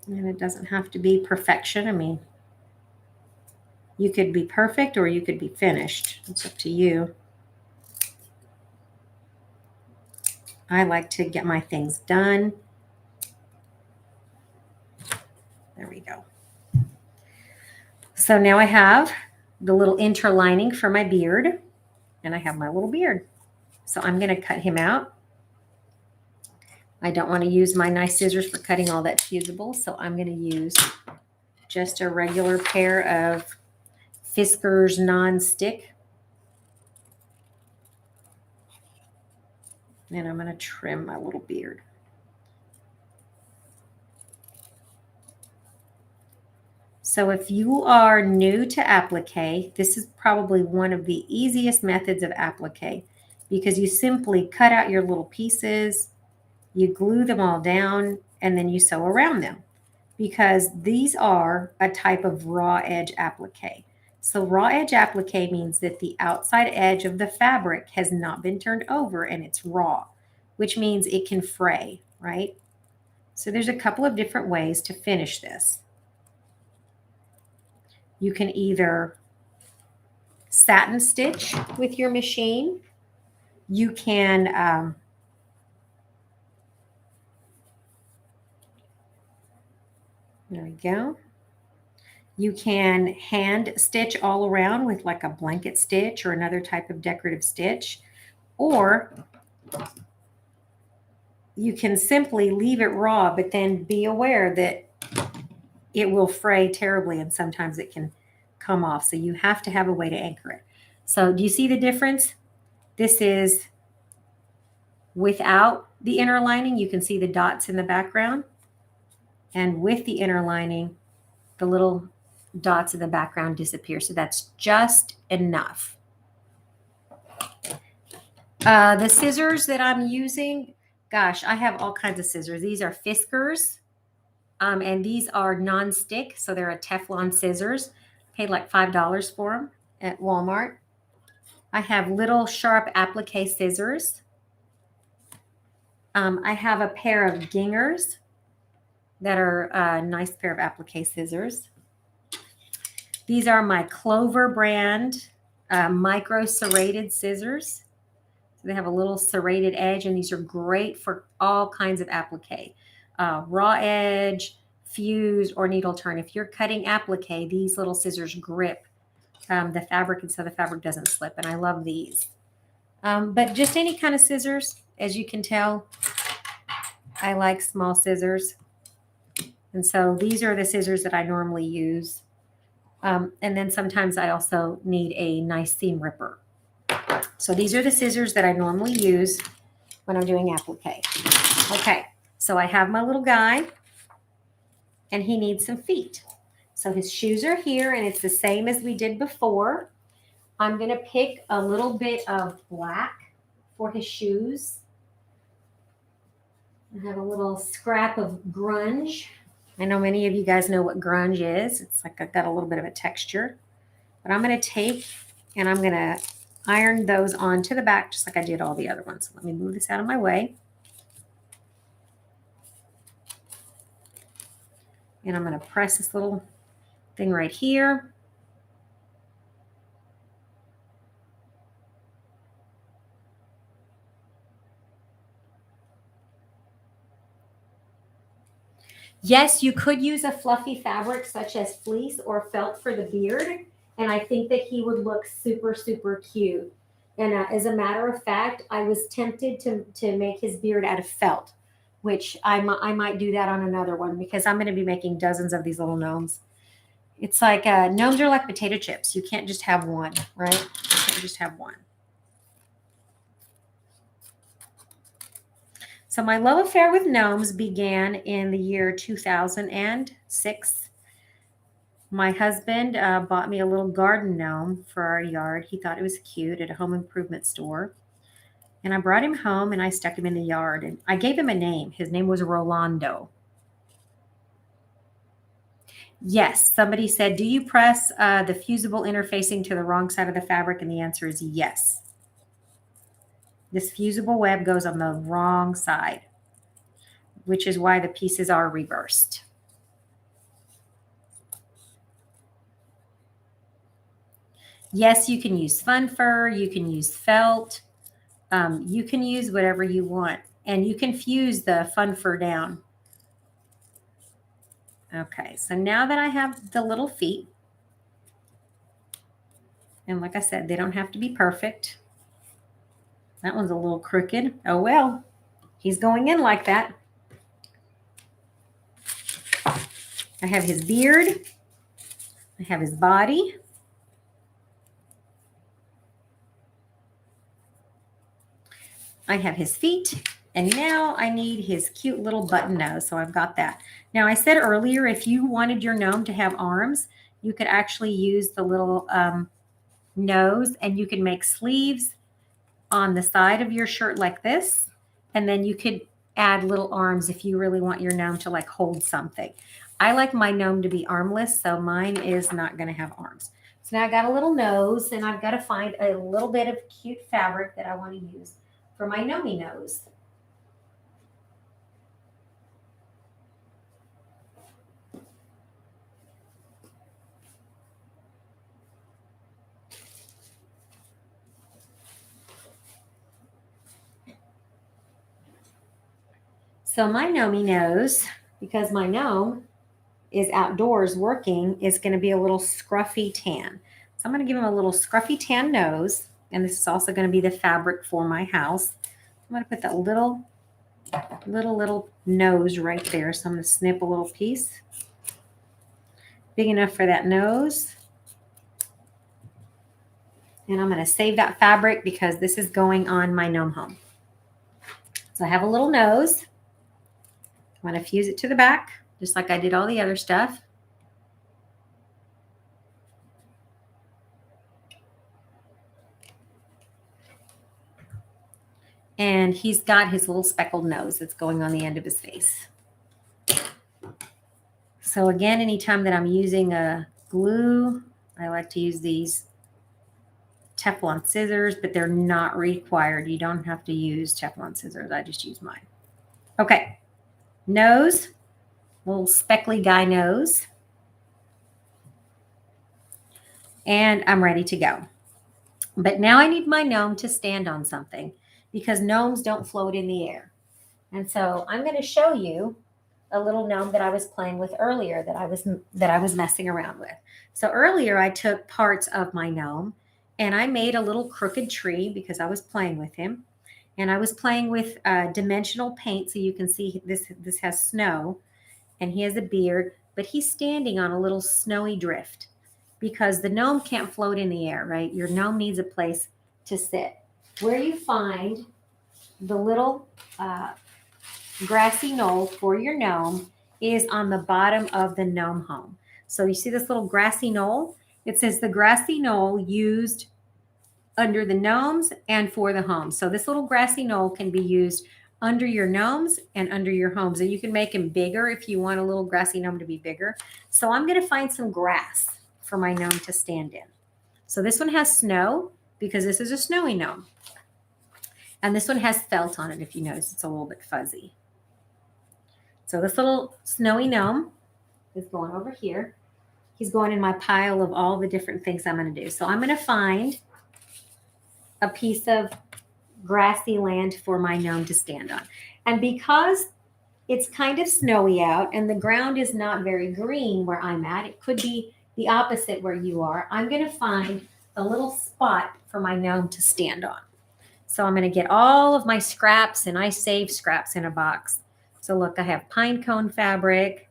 And it doesn't have to be perfection. I mean, you could be perfect or you could be finished. It's up to you. I like to get my things done. There we go. So now I have the little interlining for my beard, and I have my little beard. So I'm going to cut him out. I don't want to use my nice scissors for cutting all that fusible, so I'm going to use just a regular pair of Fiskars non-stick. And I'm going to trim my little beard. So if you are new to applique, this is probably one of the easiest methods of applique because you simply cut out your little pieces, you glue them all down, and then you sew around them because these are a type of raw edge applique. So raw edge applique means that the outside edge of the fabric has not been turned over and it's raw, which means it can fray, right? So there's a couple of different ways to finish this. You can either satin stitch with your machine. You can there we go. You can hand stitch all around with like a blanket stitch or another type of decorative stitch, or you can simply leave it raw, but then be aware that it will fray terribly and sometimes it can come off. So you have to have a way to anchor it. So do you see the difference? This is without the inner lining. You can see the dots in the background. And with the inner lining, the little dots in the background disappear. So that's just enough. The scissors that I'm using, gosh, I have all kinds of scissors. These are Fiskars, and these are non-stick, so they're a Teflon scissors. Paid like $5 for them at Walmart. I have little sharp applique scissors. I have a pair of Gingers that are a nice pair of applique scissors. These are my Clover brand micro serrated scissors. So they have a little serrated edge, and these are great for all kinds of applique. Raw edge, fuse, or needle turn. If you're cutting applique, these little scissors grip the fabric, and so the fabric doesn't slip, and I love these. But just any kind of scissors, as you can tell, I like small scissors. And so these are the scissors that I normally use. And then sometimes I also need a nice seam ripper. So these are the scissors that I normally use when I'm doing applique. Okay, so I have my little guy, and he needs some feet. So his shoes are here, and it's the same as we did before. I'm going to pick a little bit of black for his shoes. I have a little scrap of grunge. I know many of you guys know what grunge is. It's like I've got a little bit of a texture. But I'm going to take and I'm going to iron those onto the back just like I did all the other ones. So let me move this out of my way. And I'm going to press this little thing right here. Yes, you could use a fluffy fabric such as fleece or felt for the beard. And I think that he would look super, super cute. And as a matter of fact, I was tempted to make his beard out of felt, which I might do that on another one because I'm going to be making dozens of these little gnomes. It's like gnomes are like potato chips. You can't just have one, right? You can't just have one. So my love affair with gnomes began in the year 2006. My husband bought me a little garden gnome for our yard. He thought it was cute at a home improvement store. And I brought him home and I stuck him in the yard. And I gave him a name. His name was Rolando. Yes, somebody said, do you press the fusible interfacing to the wrong side of the fabric? And the answer is yes. This fusible web goes on the wrong side, which is why the pieces are reversed. Yes, you can use fun fur, you can use felt, you can use whatever you want, and you can fuse the fun fur down. Okay, so now that I have the little feet, and like I said, they don't have to be perfect. That one's a little crooked. Oh well, he's going in like that. I have his beard. I have his body. I have his feet. And now I need his cute little button nose. So I've got that. Now I said earlier, if you wanted your gnome to have arms, you could actually use the little nose, and you can make sleeves on the side of your shirt like this. And then you could add little arms if you really want your gnome to like hold something. I like my gnome to be armless, so mine is not going to have arms. So now I got a little nose, and I've got to find a little bit of cute fabric that I want to use for my gnome nose. So my gnome nose, because my gnome is outdoors working is going to be a little scruffy tan. So I'm going to give him a little scruffy tan nose. And this is also going to be the fabric for my house. I'm going to put that little nose right there. So I'm going to snip a little piece. Big enough for that nose. And I'm going to save that fabric because this is going on my gnome home. So I have a little nose. I'm going to fuse it to the back, just like I did all the other stuff. And he's got his little speckled nose that's going on the end of his face. So again, anytime that I'm using a glue, I like to use these Teflon scissors, but they're not required. You don't have to use Teflon scissors. I just use mine. Okay, nose, little speckly guy nose. And I'm ready to go. But now I need my gnome to stand on something because gnomes don't float in the air. And so I'm going to show you a little gnome that I was playing with earlier that I was messing around with. So earlier I took parts of my gnome and I made a little crooked tree because I was playing with him. And I was playing with dimensional paint. So you can see this has snow and he has a beard, but he's standing on a little snowy drift because the gnome can't float in the air, right? Your gnome needs a place to sit. Where you find the little grassy knoll for your gnome is on the bottom of the gnome home. So you see this little grassy knoll? It says the grassy knoll used under the gnomes and for the home. So this little grassy knoll can be used under your gnomes and under your homes. And you can make them bigger if you want a little grassy gnome to be bigger. So I'm going to find some grass for my gnome to stand in. So this one has snow because this is a snowy gnome. And this one has felt on it. If you notice, it's a little bit fuzzy. So this little snowy gnome is going over here. He's going in my pile of all the different things I'm going to do. So I'm going to find a piece of grassy land for my gnome to stand on. And because it's kind of snowy out and the ground is not very green where I'm at, it could be the opposite where you are, I'm going to find a little spot for my gnome to stand on. So I'm going to get all of my scraps, and I save scraps in a box. So look, I have pine cone fabric.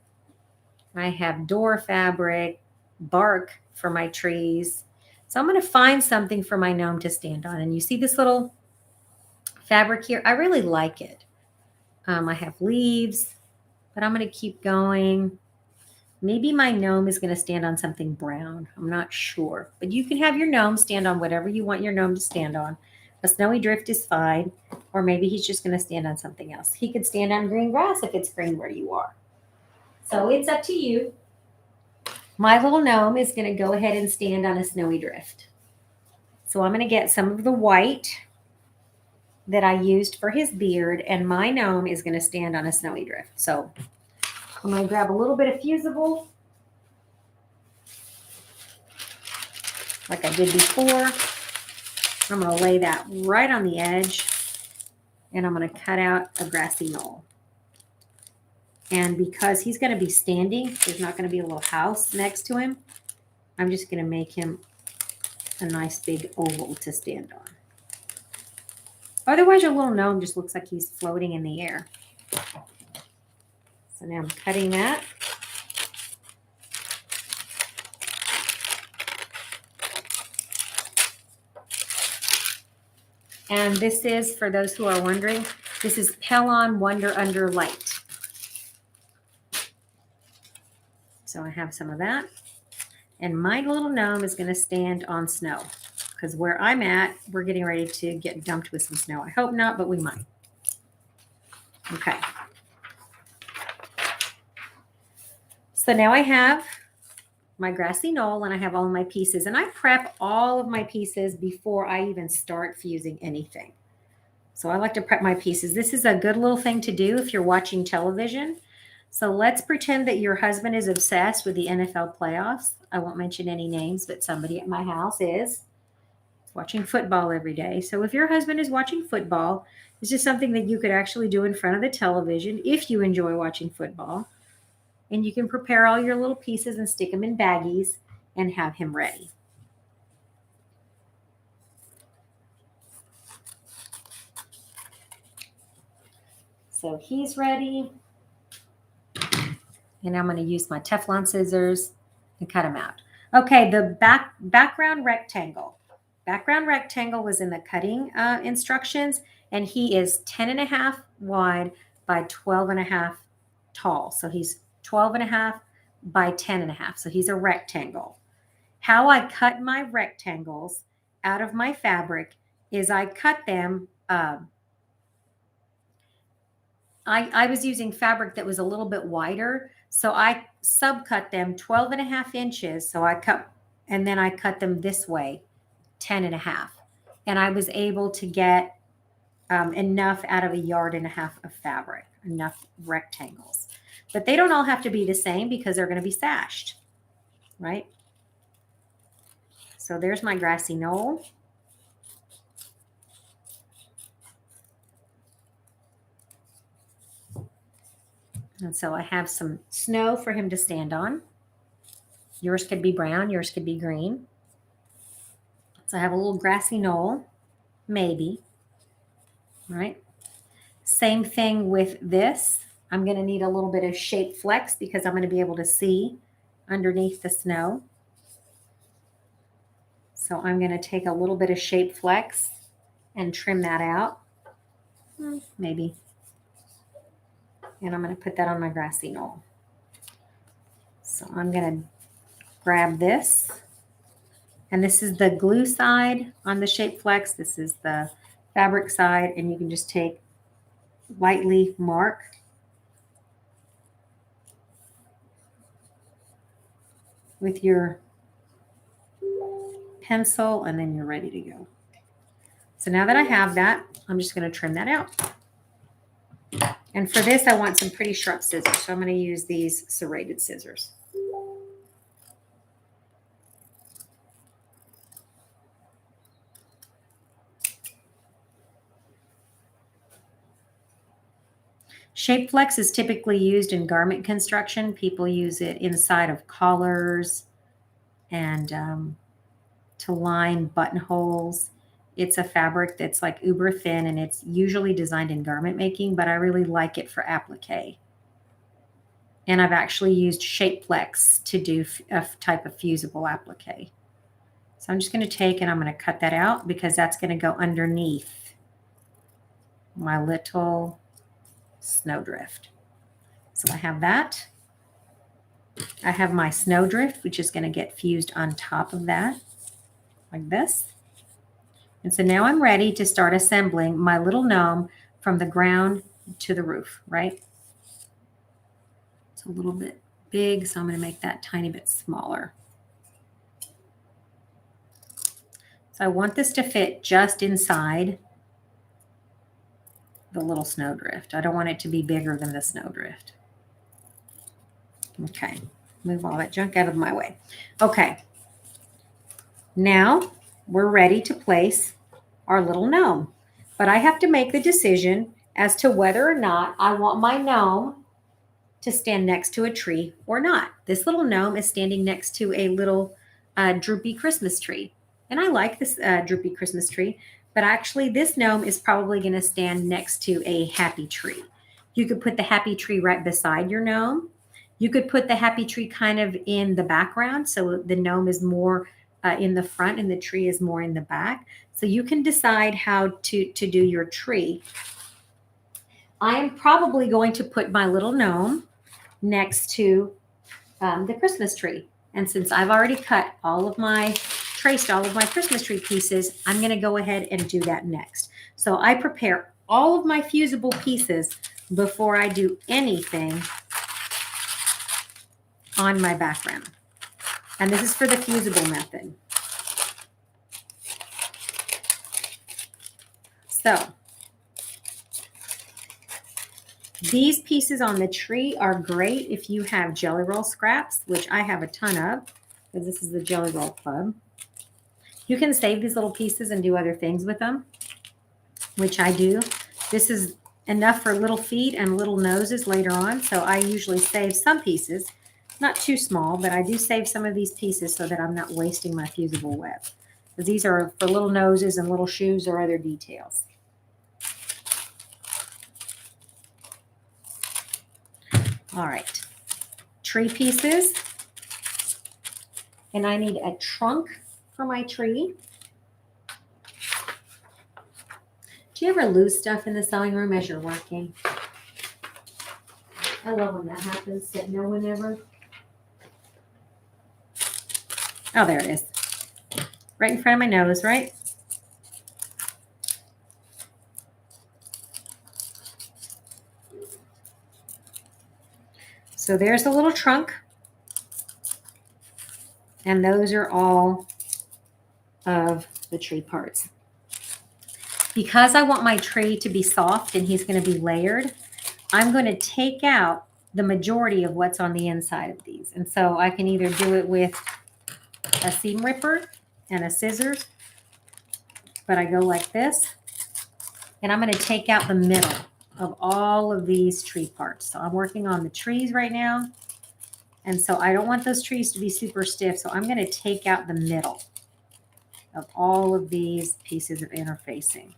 I have door fabric, bark for my trees. So I'm going to find something for my gnome to stand on. And you see this little fabric here? I really like it. I have leaves, but I'm going to keep going. Maybe my gnome is going to stand on something brown. I'm not sure. But you can have your gnome stand on whatever you want your gnome to stand on. A snowy drift is fine. Or maybe he's just going to stand on something else. He could stand on green grass if it's green where you are. So it's up to you. My little gnome is going to go ahead and stand on a snowy drift. So I'm going to get some of the white that I used for his beard, and my gnome is going to stand on a snowy drift. So I'm going to grab a little bit of fusible, like I did before. I'm going to lay that right on the edge, and I'm going to cut out a grassy knoll. And because he's going to be standing, there's not going to be a little house next to him. I'm just going to make him a nice big oval to stand on. Otherwise, your little gnome just looks like he's floating in the air. So now I'm cutting that. And this is, for those who are wondering, this is Pellon Wonder Under Light. So I have some of that. And my little gnome is going to stand on snow. Because where I'm at, we're getting ready to get dumped with some snow. I hope not, but we might. Okay. So now I have my grassy knoll and I have all of my pieces. And I prep all of my pieces before I even start fusing anything. So I like to prep my pieces. This is a good little thing to do if you're watching television. So let's pretend that your husband is obsessed with the NFL playoffs. I won't mention any names, but somebody at my house is watching football every day. So if your husband is watching football, this is something that you could actually do in front of the television if you enjoy watching football. and you can prepare all your little pieces and stick them in baggies and have him ready. So he's ready. And I'm going to use my Teflon scissors and cut him out. Okay, the background rectangle. Background rectangle was in the cutting instructions, and he is 10.5 wide by 12.5 tall. So he's 12.5 by 10.5. So he's a rectangle. How I cut my rectangles out of my fabric is I cut them. I was using fabric that was a little bit wider, so I subcut them 12.5 inches. So I cut, and then I cut them this way, 10.5. And I was able to get enough out of 1.5 yards of fabric, enough rectangles. But they don't all have to be the same because they're going to be sashed, right? So there's my grassy knoll. And so I have some snow for him to stand on. Yours could be brown, yours could be green. So I have a little grassy knoll, maybe, right? Same thing with this. I'm going to need a little bit of shape flex because I'm going to be able to see underneath the snow. So I'm going to take a little bit of shape flex and trim that out, maybe. And I'm going to put that on my grassy knoll. So I'm going to grab this. And this is the glue side on the shape flex. This is the fabric side. And you can just take lightly mark. With your pencil, and then you're ready to go. So now that I have that, I'm just going to trim that out. And for this, I want some pretty sharp scissors. So I'm going to use these serrated scissors. Shape flex is typically used in garment construction. People use it inside of collars and to line buttonholes. It's a fabric that's like uber thin, and it's usually designed in garment making, but I really like it for applique. And I've actually used shape flex to do a type of fusible applique. So I'm just going to take and I'm going to cut that out because that's going to go underneath my little snowdrift. So I have that. I have my snowdrift, which is going to get fused on top of that, like this. And so now I'm ready to start assembling my little gnome from the ground to the roof, right? It's a little bit big, so I'm going to make that tiny bit smaller. So I want this to fit just inside the little snowdrift. I don't want it to be bigger than the snowdrift. Okay, move all that junk out of my way. Okay, now we're ready to place our little gnome. But I have to make the decision as to whether or not I want my gnome to stand next to a tree or not. This little gnome is standing next to a little droopy Christmas tree. And I like this droopy Christmas tree, but actually this gnome is probably going to stand next to a happy tree. You could put the happy tree right beside your gnome. You could put the happy tree kind of in the background, so the gnome is more in the front and the tree is more in the back. So you can decide how to do your tree. I am probably going to put my little gnome next to the Christmas tree. And since I've already traced all of my Christmas tree pieces, I'm going to go ahead and do that next. So I prepare all of my fusible pieces before I do anything on my background. And this is for the fusible method. So these pieces on the tree are great if you have jelly roll scraps, which I have a ton of, because this is the Jelly Roll Club. You can save these little pieces and do other things with them, which I do. This is enough for little feet and little noses later on. So I usually save some pieces, not too small, but I do save some of these pieces so that I'm not wasting my fusible web. Because these are for little noses and little shoes or other details. All right, tree pieces. And I need a trunk for my tree. Do you ever lose stuff in the sewing room as you're working? I love when that happens, that no one ever. Oh, there it is. Right in front of my nose, right? So there's a little trunk. And those are all of the tree parts. Because I want my tree to be soft and he's going to be layered, I'm going to take out the majority of what's on the inside of these. And so I can either do it with a seam ripper and a scissors, but I go like this. And I'm going to take out the middle of all of these tree parts. So I'm working on the trees right now. And so I don't want those trees to be super stiff. So I'm going to take out the middle of all of these pieces of interfacing.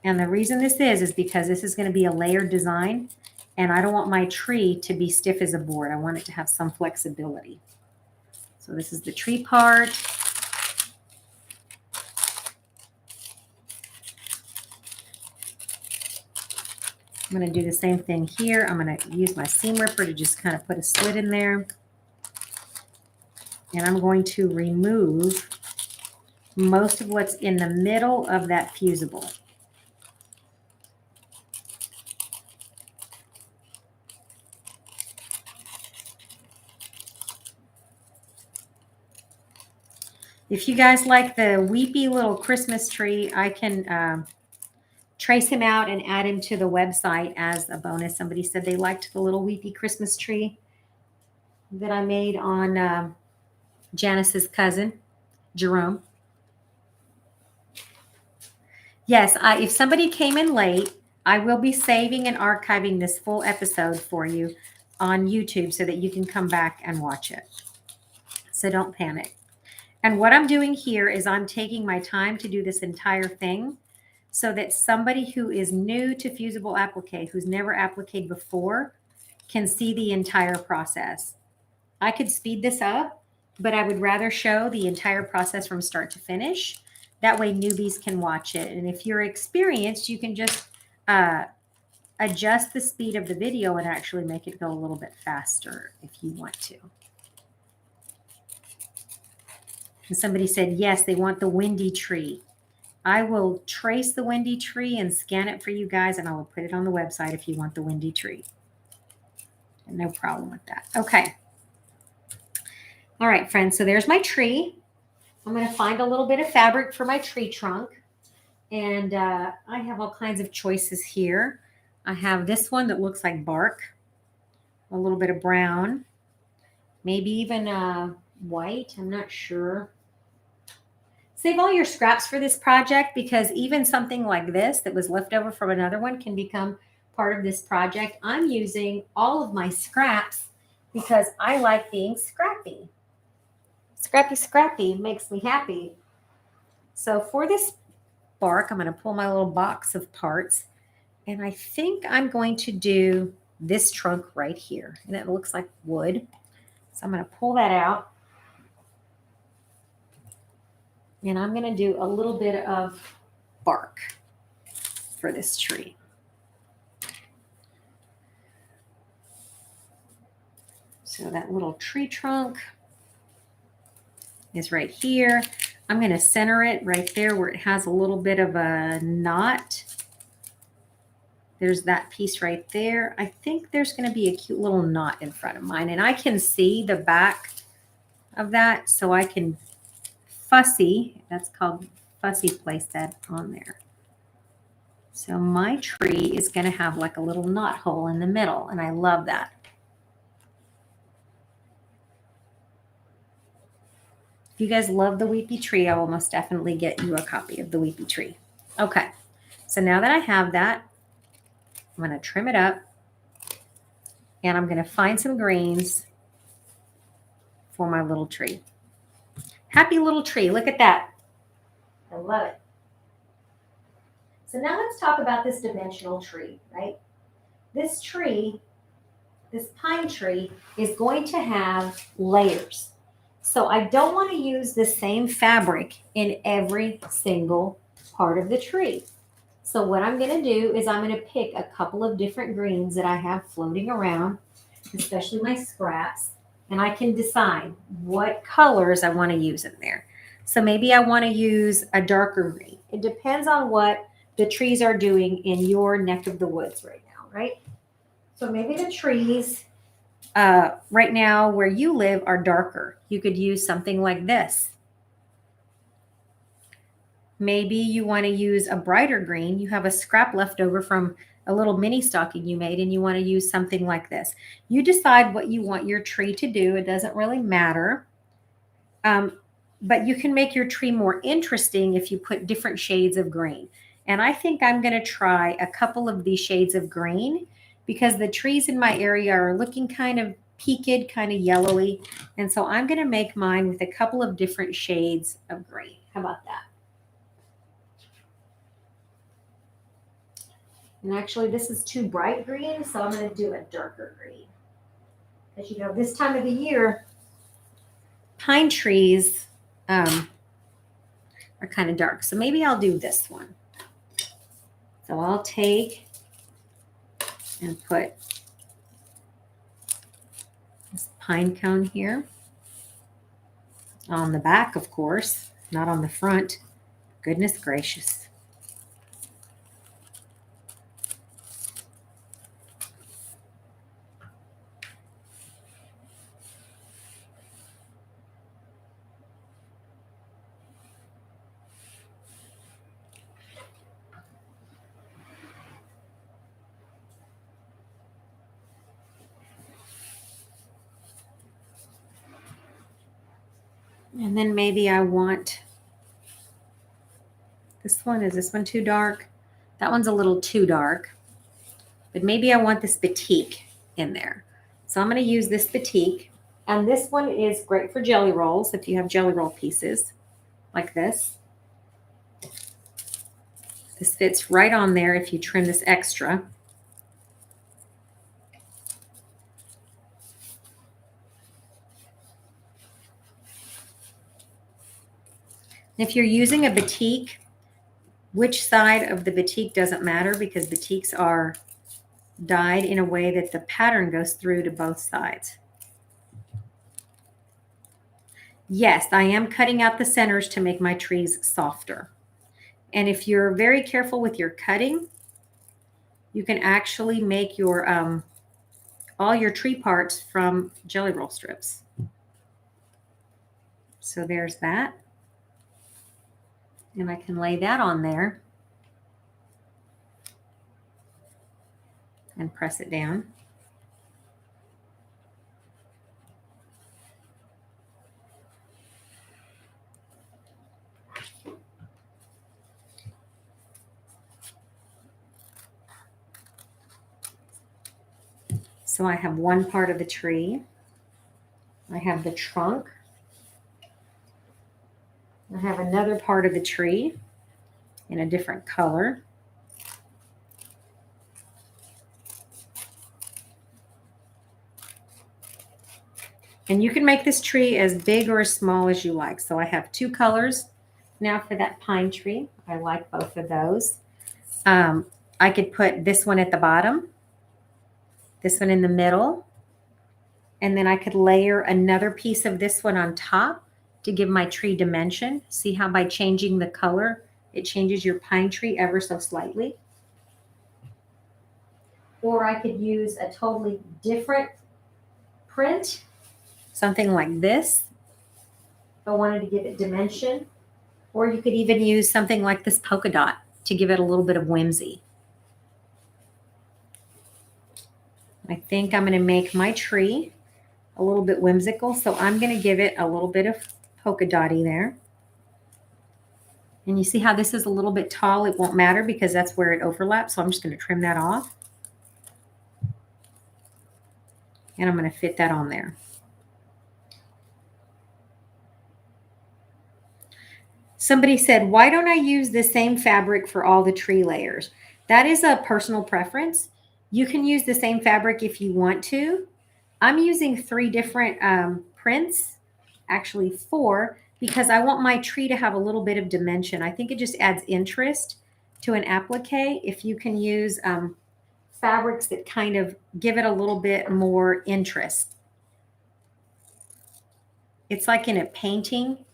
And the reason this is because this is going to be a layered design. And I don't want my tree to be stiff as a board. I want it to have some flexibility. So this is the tree part. I'm going to do the same thing here. I'm going to use my seam ripper to just kind of put a slit in there. And I'm going to remove most of what's in the middle of that fusible. If you guys like the weepy little Christmas tree, I can trace him out and add him to the website as a bonus. Somebody said they liked the little weepy Christmas tree that I made on Janice's cousin, Jerome. Yes, if somebody came in late, I will be saving and archiving this full episode for you on YouTube so that you can come back and watch it. So don't panic. And what I'm doing here is I'm taking my time to do this entire thing so that somebody who is new to fusible applique, who's never appliqued before, can see the entire process. I could speed this up, but I would rather show the entire process from start to finish. That way newbies can watch it. And if you're experienced, you can just adjust the speed of the video and actually make it go a little bit faster if you want to. And somebody said, yes, they want the windy tree. I will trace the windy tree and scan it for you guys, and I will put it on the website if you want the windy tree. And no problem with that. Okay. All right, friends. So there's my tree. I'm going to find a little bit of fabric for my tree trunk. And I have all kinds of choices here. I have this one that looks like bark, a little bit of brown, maybe even white. I'm not sure. Save all your scraps for this project because even something like this that was left over from another one can become part of this project. I'm using all of my scraps because I like being scrappy. Scrappy, scrappy makes me happy. So for this bark, I'm going to pull my little box of parts. And I think I'm going to do this trunk right here. And it looks like wood. So I'm going to pull that out. And I'm going to do a little bit of bark for this tree. So that little tree trunk is right here. I'm going to center it right there where it has a little bit of a knot. There's that piece right there. I think there's going to be a cute little knot in front of mine. And I can see the back of that, so I can fussy, that's called fussy place that on there. So my tree is going to have like a little knot hole in the middle, and I love that. If you guys love the Weepy Tree, I will most definitely get you a copy of the Weepy Tree. Okay, so now that I have that, I'm going to trim it up, and I'm going to find some greens for my little tree. Happy little tree. Look at that. I love it. So now let's talk about this dimensional tree, right? This tree, this pine tree, is going to have layers. So I don't want to use the same fabric in every single part of the tree. So what I'm going to do is I'm going to pick a couple of different greens that I have floating around, especially my scraps, and I can decide what colors I want to use in there. So maybe I want to use a darker green. It depends on what the trees are doing in your neck of the woods right now, right? So maybe the trees right now where you live are darker. You could use something like this. Maybe you want to use a brighter green. You have a scrap left over from a little mini stocking you made, and you want to use something like this. You decide what you want your tree to do. It doesn't really matter. But you can make your tree more interesting if you put different shades of green. And I think I'm going to try a couple of these shades of green because the trees in my area are looking kind of peaked, kind of yellowy. And so I'm going to make mine with a couple of different shades of green. How about that? And actually, this is too bright green, so I'm going to do a darker green. As you know, this time of the year, pine trees are kind of dark. So maybe I'll do this one. So I'll take and put this pine cone here on the back, of course, not on the front. Goodness gracious. And then maybe I want this one. Is this one too dark? That one's a little too dark. But maybe I want this batik in there. So I'm going to use this batik. And this one is great for jelly rolls if you have jelly roll pieces like this. This fits right on there if you trim this extra. If you're using a batik, which side of the batik doesn't matter because batiks are dyed in a way that the pattern goes through to both sides. Yes, I am cutting out the centers to make my trees softer. And if you're very careful with your cutting, you can actually make your all your tree parts from jelly roll strips. So there's that. And I can lay that on there and press it down. So I have one part of the tree. I have the trunk. I have another part of the tree in a different color. And you can make this tree as big or as small as you like. So I have two colors now for that pine tree. I like both of those. I could put this one at the bottom, this one in the middle, and then I could layer another piece of this one on top to give my tree dimension. See how by changing the color, it changes your pine tree ever so slightly. Or I could use a totally different print, something like this, if I wanted to give it dimension. Or you could even use something like this polka dot to give it a little bit of whimsy. I think I'm going to make my tree a little bit whimsical, so I'm going to give it a little bit of polka dotty there. And you see how this is a little bit tall? It won't matter because that's where it overlaps. So I'm just going to trim that off. And I'm going to fit that on there. Somebody said, why don't I use the same fabric for all the tree layers? That is a personal preference. You can use the same fabric if you want to. I'm using 3 different prints, actually 4, because I want my tree to have a little bit of dimension. I think it just adds interest to an applique if you can use fabrics that kind of give it a little bit more interest. It's like in a painting.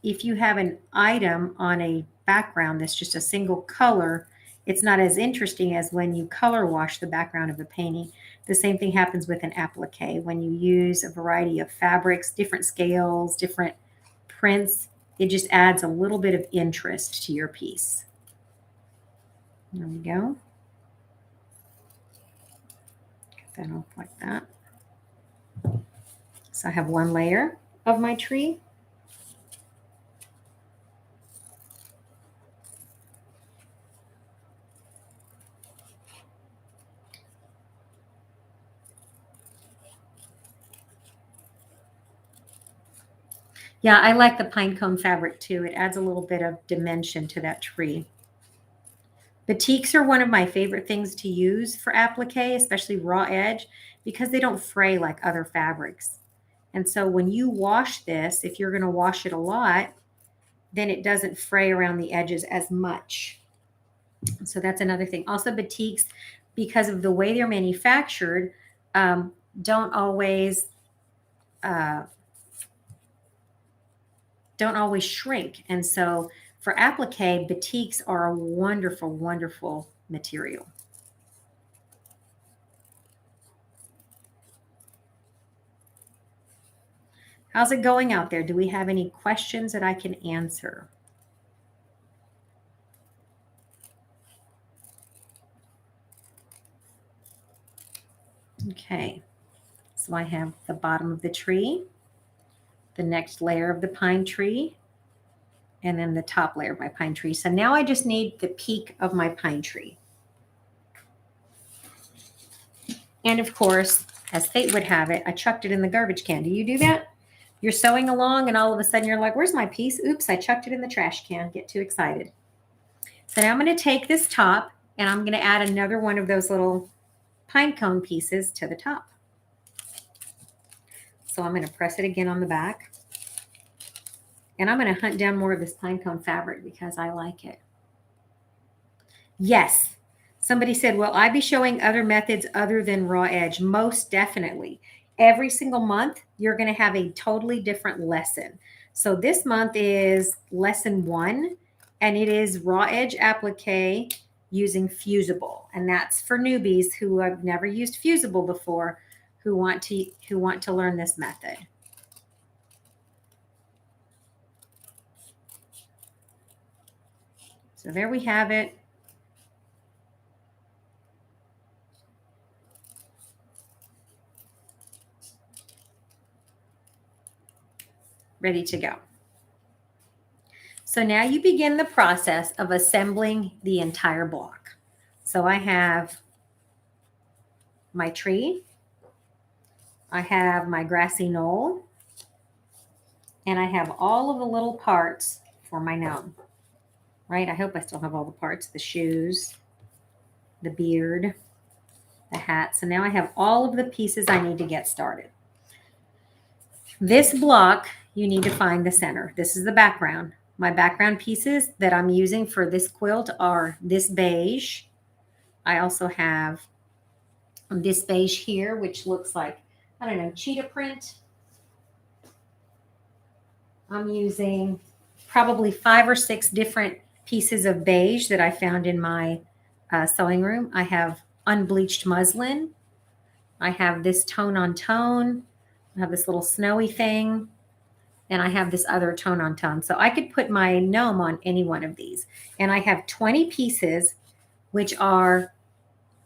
If you have an item on a background that's just a single color, it's not as interesting as when you color wash the background of a painting. The same thing happens with an applique. When you use a variety of fabrics, different scales, different prints, it just adds a little bit of interest to your piece. There we go. Get that off like that. So I have 1 layer of my tree. Yeah, I like the pine cone fabric too. It adds a little bit of dimension to that tree. Batiks are one of my favorite things to use for applique, especially raw edge, because they don't fray like other fabrics. And so when you wash this, if you're going to wash it a lot, then it doesn't fray around the edges as much. So that's another thing. Also, batiks, because of the way they're manufactured, don't always shrink. And so for applique, batiks are a wonderful, wonderful material. How's it going out there? Do we have any questions that I can answer? Okay, so I have the bottom of the tree, the next layer of the pine tree, and then the top layer of my pine tree. So now I just need the peak of my pine tree. And of course, as fate would have it, I chucked it in the garbage can. Do you do that? You're sewing along and all of a sudden you're like, where's my piece? Oops, I chucked it in the trash can. Get too excited. So now I'm going to take this top and I'm going to add another one of those little pine cone pieces to the top. So I'm going to press it again on the back. And I'm going to hunt down more of this pine cone fabric because I like it. Yes. Somebody said, will I be showing other methods other than raw edge? Most definitely. Every single month, you're going to have a totally different lesson. So this month is lesson 1, and it is raw edge applique using fusible. And that's for newbies who have never used fusible before, who want to learn this method. So there we have it. Ready to go. So now you begin the process of assembling the entire block. So I have my tree, I have my grassy knoll, and I have all of the little parts for my gnome, right? I hope I still have all the parts, the shoes, the beard, the hat. So now I have all of the pieces I need to get started. This block, you need to find the center. This is the background. My background pieces that I'm using for this quilt are this beige. I also have this beige here, which looks like, I don't know, cheetah print. I'm using probably 5 or 6 different pieces of beige that I found in my sewing room. I have unbleached muslin. I have this tone on tone. I have this little snowy thing. And I have this other tone on tone. So I could put my gnome on any one of these. And I have 20 pieces, which are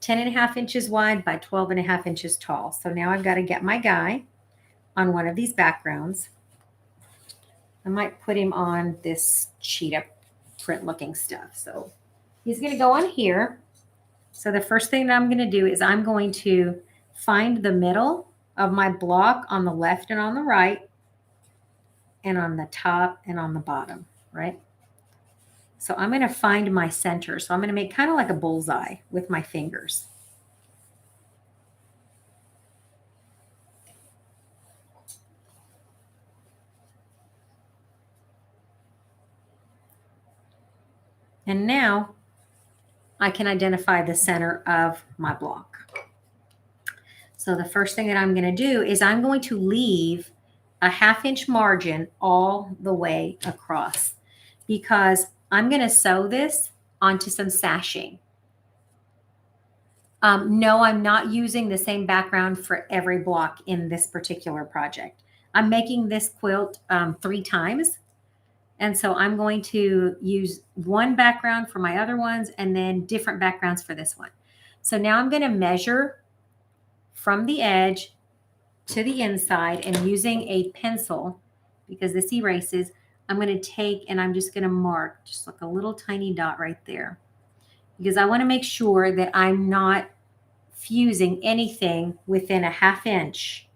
10.5 inches wide by 12.5 inches tall. So now I've got to get my guy on one of these backgrounds. I might put him on this cheetah print looking stuff. So he's going to go on here. So the first thing that I'm going to do is I'm going to find the middle of my block on the left and on the right, and on the top and on the bottom, right? So I'm going to find my center. So I'm going to make kind of like a bullseye with my fingers. And now I can identify the center of my block. So the first thing that I'm going to do is I'm going to leave a 1/2 inch margin all the way across, because I'm going to sew this onto some sashing. No, I'm not using the same background for every block in this particular project. I'm making this quilt 3 times. And so I'm going to use one background for my other ones and then different backgrounds for this one. So now I'm going to measure from the edge to the inside, and using a pencil, because this erases, I'm going to take and I'm just going to mark just like a little tiny dot right there, because I want to make sure that I'm not fusing anything within a 1/2 inch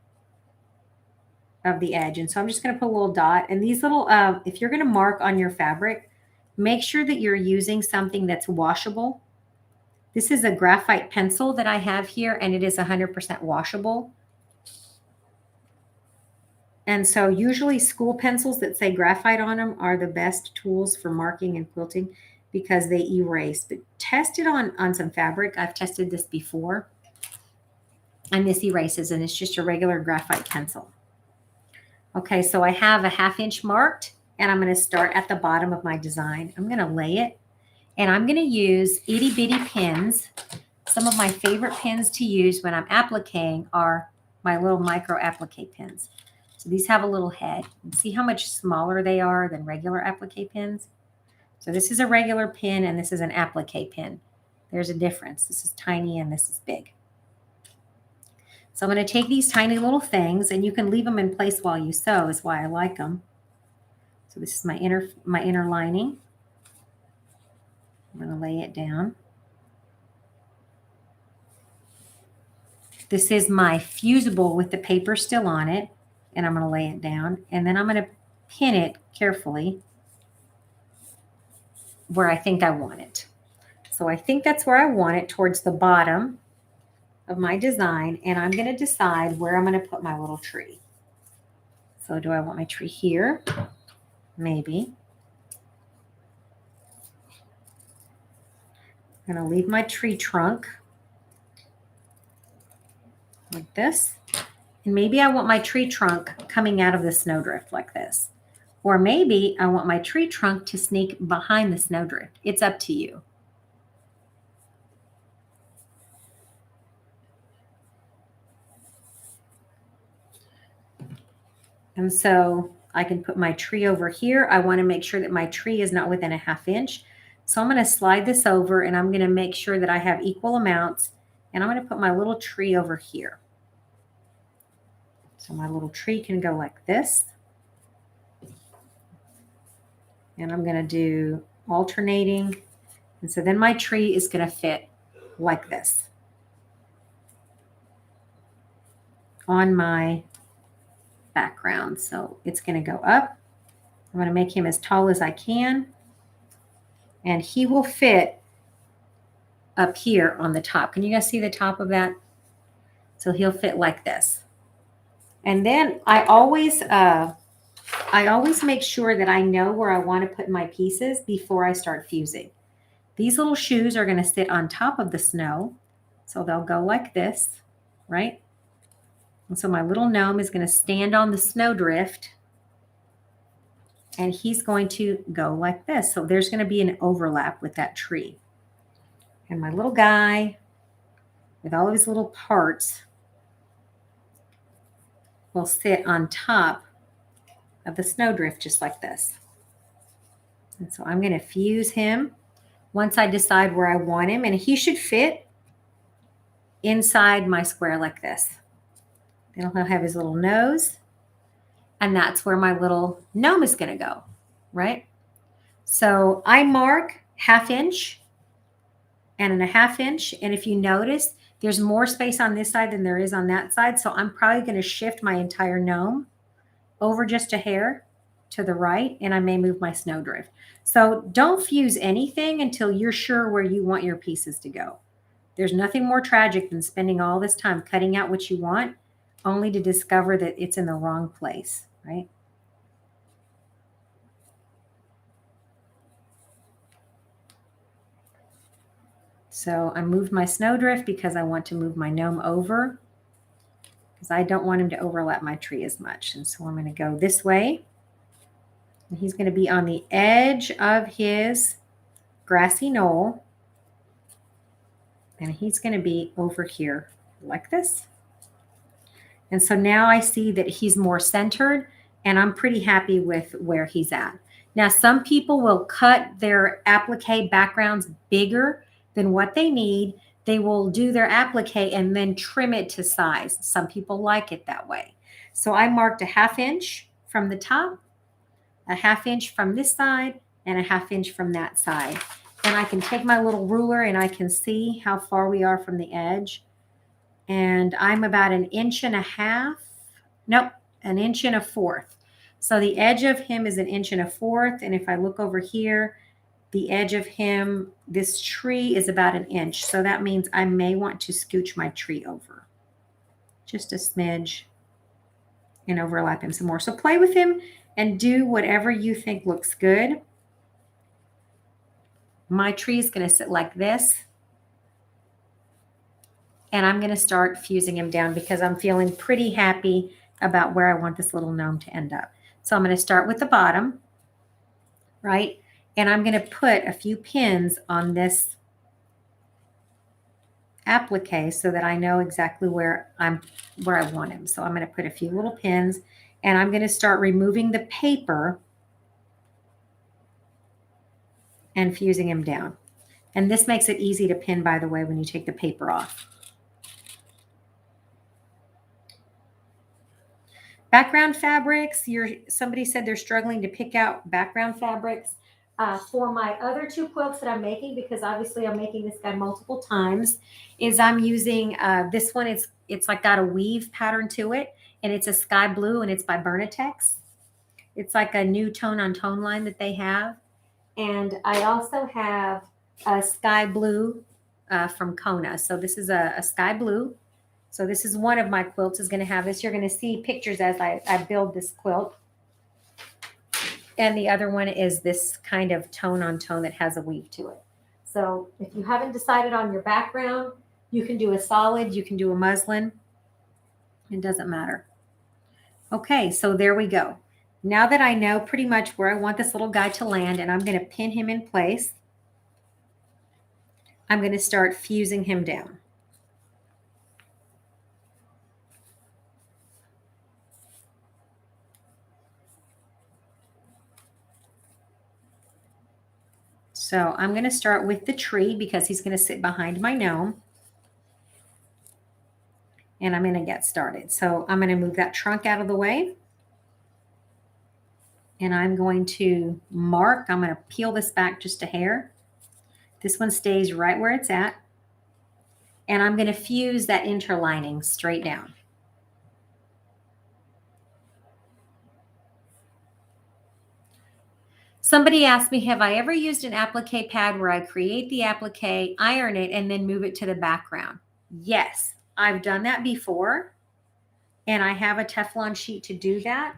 of the edge. And so I'm just going to put a little dot, and these little, if you're going to mark on your fabric, make sure that you're using something that's washable. This is a graphite pencil that I have here, and it is 100% washable. And so usually school pencils that say graphite on them are the best tools for marking and quilting because they erase. But test it on some fabric. I've tested this before. And this erases, and it's just a regular graphite pencil. Okay, so I have a 1/2 inch marked, and I'm going to start at the bottom of my design. I'm going to lay it, and I'm going to use itty bitty pins. Some of my favorite pins to use when I'm appliquing are my little micro applique pins. So these have a little head. See how much smaller they are than regular applique pins? So this is a regular pin, and this is an applique pin. There's a difference. This is tiny, and this is big. So I'm going to take these tiny little things, and you can leave them in place while you sew, is why I like them. So this is my inner lining. I'm going to lay it down. This is my fusible with the paper still on it, and I'm going to lay it down, and then I'm going to pin it carefully where I think I want it. So I think that's where I want it, towards the bottom of my design, and I'm going to decide where I'm going to put my little tree. So do I want my tree here? Maybe. I'm going to leave my tree trunk like this. And maybe I want my tree trunk coming out of the snowdrift like this. Or maybe I want my tree trunk to sneak behind the snowdrift. It's up to you. And so I can put my tree over here. I want to make sure that my tree is not within a 1/2 inch. So I'm going to slide this over, and I'm going to make sure that I have equal amounts. And I'm going to put my little tree over here. So my little tree can go like this. And I'm going to do alternating. And so then my tree is going to fit like this on my background. So it's going to go up. I'm going to make him as tall as I can. And he will fit up here on the top. Can you guys see the top of that? So he'll fit like this. And then I always make sure that I know where I want to put my pieces before I start fusing. These little shoes are going to sit on top of the snow. So they'll go like this, right? And so my little gnome is going to stand on the snowdrift, and he's going to go like this. So there's going to be an overlap with that tree. And my little guy with all of his little parts will sit on top of the snowdrift just like this. And so I'm going to fuse him once I decide where I want him, and he should fit inside my square like this. Then he'll have his little nose. And that's where my little gnome is going to go, right? So I mark 1/2 inch and 1/2 inch. And if you notice, there's more space on this side than there is on that side. So I'm probably going to shift my entire gnome over just a hair to the right, and I may move my snowdrift. So don't fuse anything until you're sure where you want your pieces to go. There's nothing more tragic than spending all this time cutting out what you want only to discover that it's in the wrong place, right? So I moved my snowdrift because I want to move my gnome over because I don't want him to overlap my tree as much. And so I'm going to go this way. And he's going to be on the edge of his grassy knoll. And he's going to be over here like this. And so now I see that he's more centered, and I'm pretty happy with where he's at. Now, some people will cut their applique backgrounds bigger than what they need. They will do their applique and then trim it to size. Some people like it that way. So I marked 1/2 inch from the top, 1/2 inch from this side, and 1/2 inch from that side. And I can take my little ruler and I can see how far we are from the edge. And I'm about 1.5 inches. Nope, 1 1/4 inches. So the edge of him is 1 1/4 inches. And if I look over here, the edge of him, this tree is about 1 inch. So that means I may want to scooch my tree over just a smidge and overlap him some more. So play with him and do whatever you think looks good. My tree is going to sit like this. And I'm going to start fusing him down because I'm feeling pretty happy about where I want this little gnome to end up. So I'm going to start with the bottom, right? And I'm going to put a few pins on this applique so that I know exactly where I want him. So I'm going to put a few little pins, and I'm going to start removing the paper and fusing him down. And this makes it easy to pin, by the way, when you take the paper off. Background fabrics, somebody said they're struggling to pick out background fabrics. For my other 2 quilts that I'm making, because obviously I'm making this guy multiple times, is I'm using this one. It's like got a weave pattern to it, and it's a sky blue, and it's by Bernitex. It's like a new tone on tone line that they have. And I also have a sky blue from Kona. So this is a sky blue. So this is one of my quilts is going to have this. You're going to see pictures as I build this quilt. And the other one is this kind of tone on tone that has a weave to it. So if you haven't decided on your background, you can do a solid, you can do a muslin. It doesn't matter. Okay, so there we go. Now that I know pretty much where I want this little guy to land, and I'm going to pin him in place, I'm going to start fusing him down. So I'm going to start with the tree because he's going to sit behind my gnome. And I'm going to get started. So I'm going to move that trunk out of the way. And I'm going to mark. I'm going to peel this back just a hair. This one stays right where it's at. And I'm going to fuse that interlining straight down. Somebody asked me, have I ever used an applique pad where I create the applique, iron it, and then move it to the background? Yes, I've done that before. And I have a Teflon sheet to do that.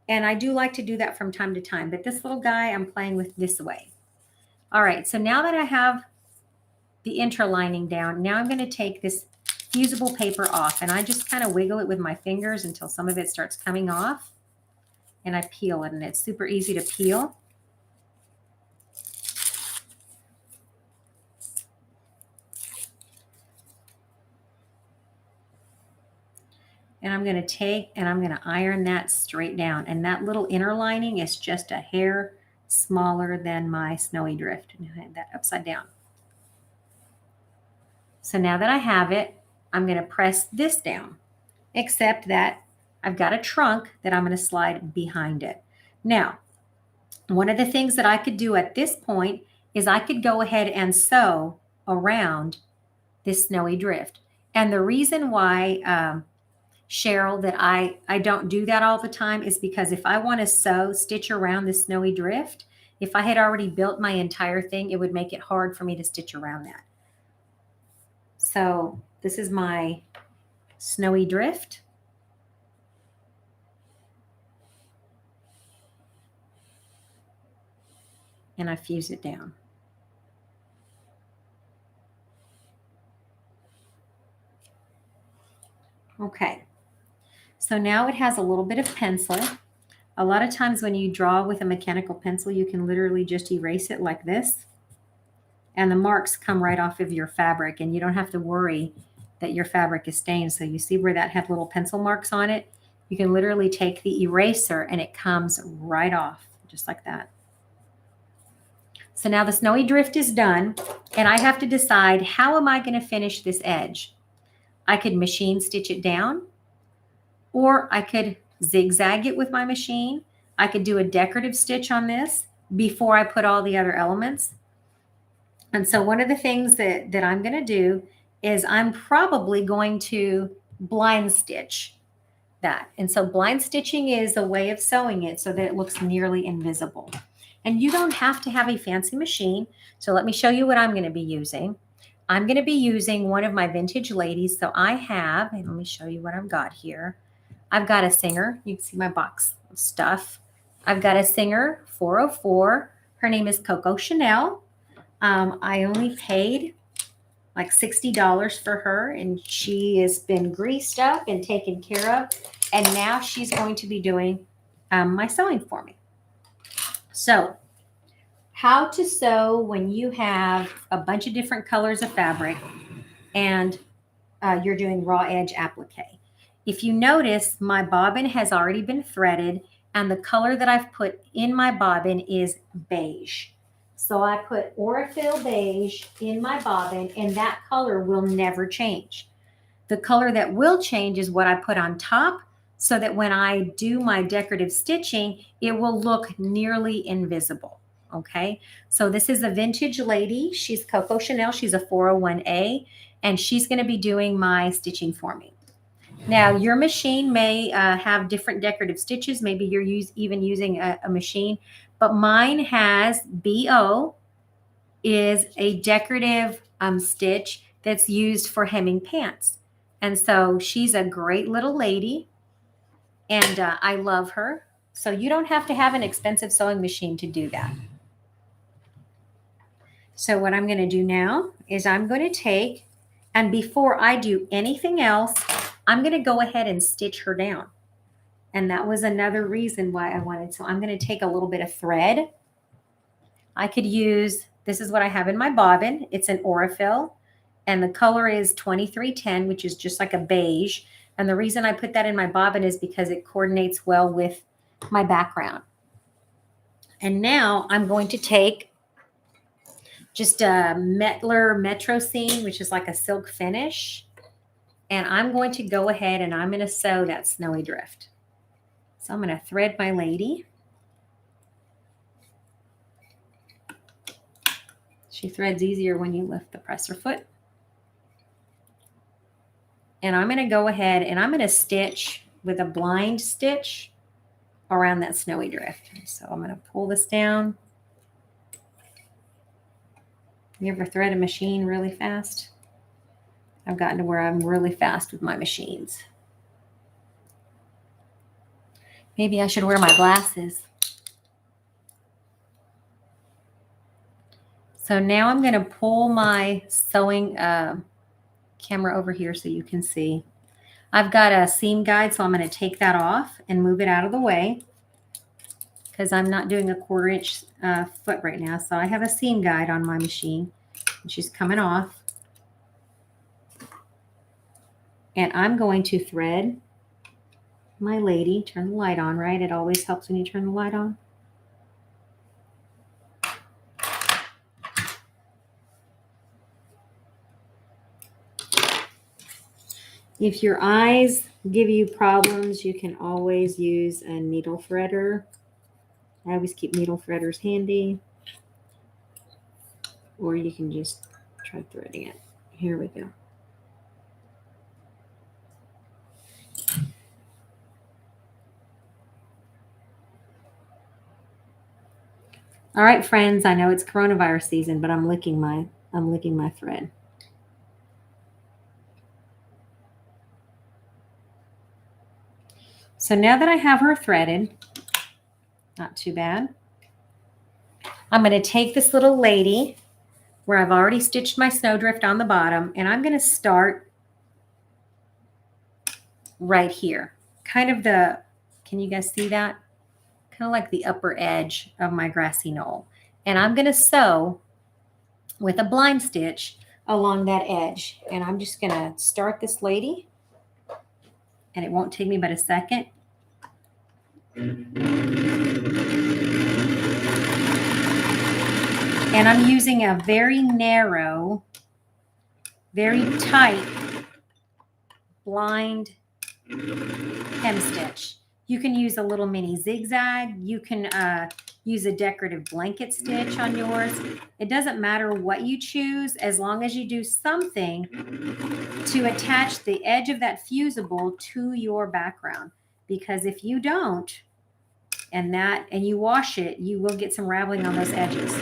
And I do like to do that from time to time. But this little guy, I'm playing with this way. All right, so now that I have the interlining down, now I'm going to take this fusible paper off. And I just kind of wiggle it with my fingers until some of it starts coming off. And I peel it, and it's super easy to peel. And I'm going to take and I'm going to iron that straight down. And that little inner lining is just a hair smaller than my snowy drift. And I have that upside down. So now that I have it, I'm going to press this down, except that I've got a trunk that I'm going to slide behind it. Now, one of the things that I could do at this point is I could go ahead and sew around this snowy drift. And the reason why, Cheryl, that I don't do that all the time is because if I want to stitch around the snowy drift, if I had already built my entire thing, it would make it hard for me to stitch around that. So this is my snowy drift. And I fuse it down. Okay. So now it has a little bit of pencil. A lot of times when you draw with a mechanical pencil, you can literally just erase it like this. And the marks come right off of your fabric, and you don't have to worry that your fabric is stained. So you see where that had little pencil marks on it? You can literally take the eraser and it comes right off, just like that. So now the snowy drift is done, and I have to decide, how am I going to finish this edge? I could machine stitch it down, or I could zigzag it with my machine. I could do a decorative stitch on this before I put all the other elements. And so one of the things that I'm going to do is I'm probably going to blind stitch that. And so blind stitching is a way of sewing it so that it looks nearly invisible. And you don't have to have a fancy machine. So let me show you what I'm going to be using. I'm going to be using one of my vintage ladies. So I have, and let me show you what I've got here. I've got a Singer. You can see my box of stuff. I've got a Singer 404. Her name is Coco Chanel. I only paid like $60 for her, and she has been greased up and taken care of. And now she's going to be doing my sewing for me. So how to sew when you have a bunch of different colors of fabric and you're doing raw edge applique. If you notice, my bobbin has already been threaded, and the color that I've put in my bobbin is beige. So I put Auriful beige in my bobbin, and that color will never change. The color that will change is what I put on top, so that when I do my decorative stitching, it will look nearly invisible. Okay, so this is a vintage lady. She's Coco Chanel. She's a 401A, and she's going to be doing my stitching for me. Now, your machine may have different decorative stitches. Maybe you're even using a machine, but mine has BO, is a decorative stitch that's used for hemming pants. And so she's a great little lady, and I love her. So you don't have to have an expensive sewing machine to do that. So what I'm going to do now is I'm going to take, and before I do anything else, I'm going to go ahead and stitch her down. And that was another reason why I wanted. So I'm going to take a little bit of thread. I could use, this is what I have in my bobbin. It's an Auriful, and the color is 2310, which is just like a beige. And the reason I put that in my bobbin is because it coordinates well with my background. And now I'm going to take just a Metler Metro Seam, which is like a silk finish. And I'm going to go ahead and I'm going to sew that snowy drift. So I'm going to thread my lady. She threads easier when you lift the presser foot. And I'm going to go ahead and I'm going to stitch with a blind stitch around that snowy drift. So I'm going to pull this down. You ever thread a machine really fast? I've gotten to where I'm really fast with my machines. Maybe I should wear my glasses. So now I'm going to pull my sewing camera over here so you can see. I've got a seam guide, so I'm going to take that off and move it out of the way because I'm not doing a 1/4 inch foot right now. So I have a seam guide on my machine, and she's coming off. And I'm going to thread my lady. Turn the light on, right? It always helps when you turn the light on. If your eyes give you problems, you can always use a needle threader. I always keep needle threaders handy. Or you can just try threading it. Here we go. All right, friends, I know it's coronavirus season, but I'm licking my thread. So now that I have her threaded, not too bad, I'm going to take this little lady where I've already stitched my snowdrift on the bottom, and I'm going to start right here. Kind of the, can you guys see that? Kind of like the upper edge of my grassy knoll. And I'm going to sew with a blind stitch along that edge. And I'm just going to start this lady, and it won't take me but a second. And I'm using a very narrow, very tight blind hem stitch. You can use a little mini zigzag. You can use a decorative blanket stitch on yours. It doesn't matter what you choose as long as you do something to attach the edge of that fusible to your background. Because if you don't, and you wash it, you will get some raveling on those edges.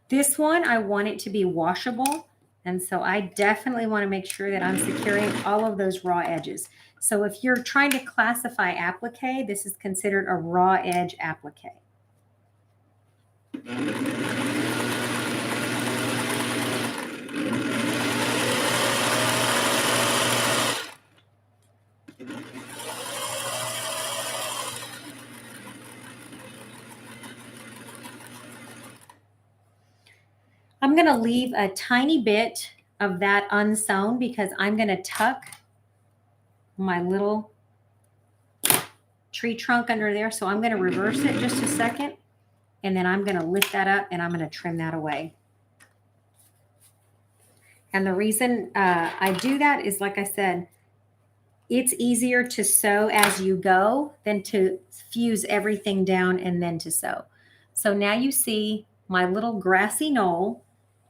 This one, I want it to be washable. And so I definitely want to make sure that I'm securing all of those raw edges. So if you're trying to classify applique, this is considered a raw edge applique. I'm going to leave a tiny bit of that unsewn because I'm going to tuck my little tree trunk under there. So I'm going to reverse it just a second, and then I'm going to lift that up and I'm going to trim that away. And the reason I do that is, like I said, it's easier to sew as you go than to fuse everything down and then to sew. So now you see my little grassy knoll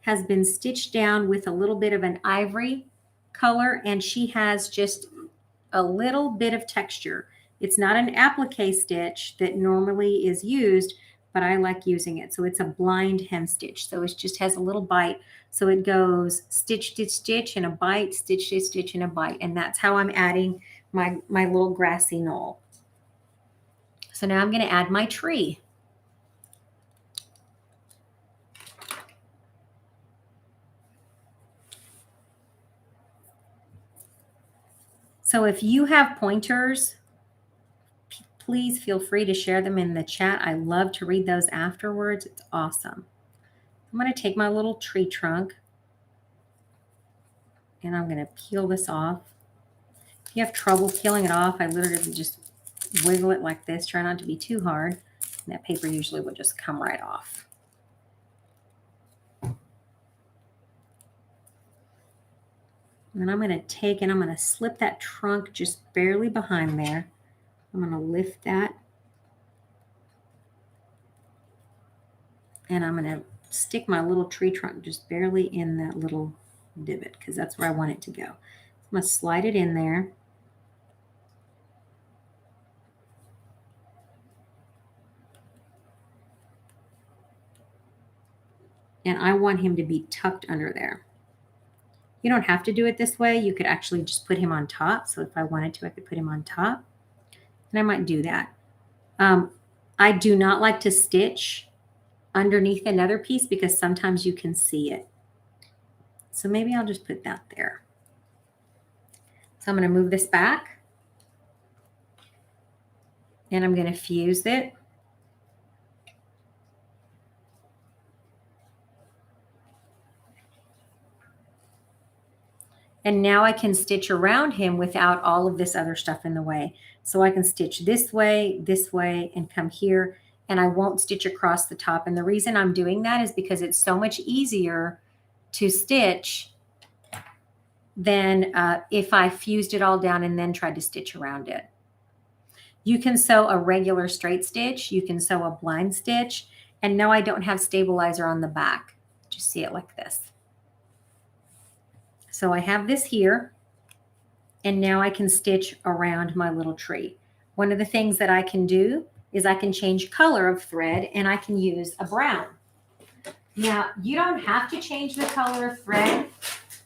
has been stitched down with a little bit of an ivory color, and she has just a little bit of texture. It's not an applique stitch that normally is used, but I like using it. So it's a blind hem stitch. So it just has a little bite. So it goes stitch, stitch, stitch, and a bite, stitch, stitch, stitch, and a bite. And that's how I'm adding my little grassy knoll. So now I'm going to add my tree. So if you have pointers, please feel free to share them in the chat. I love to read those afterwards. It's awesome. I'm going to take my little tree trunk and I'm going to peel this off. If you have trouble peeling it off, I literally just wiggle it like this. Try not to be too hard. And that paper usually will just come right off. And then I'm going to take and I'm going to slip that trunk just barely behind there. I'm going to lift that. And I'm going to stick my little tree trunk just barely in that little divot because that's where I want it to go. I'm going to slide it in there. And I want him to be tucked under there. You don't have to do it this way. You could actually just put him on top. So if I wanted to, I could put him on top. And I might do that. I do not like to stitch underneath another piece because sometimes you can see it. So maybe I'll just put that there. So I'm going to move this back. And I'm going to fuse it. And now I can stitch around him without all of this other stuff in the way. So I can stitch this way, and come here, and I won't stitch across the top. And the reason I'm doing that is because it's so much easier to stitch than if I fused it all down and then tried to stitch around it. You can sew a regular straight stitch. You can sew a blind stitch. And no, I don't have stabilizer on the back. Just see it like this. So I have this here, and now I can stitch around my little tree. One of the things that I can do is I can change color of thread, and I can use a brown. Now, you don't have to change the color of thread,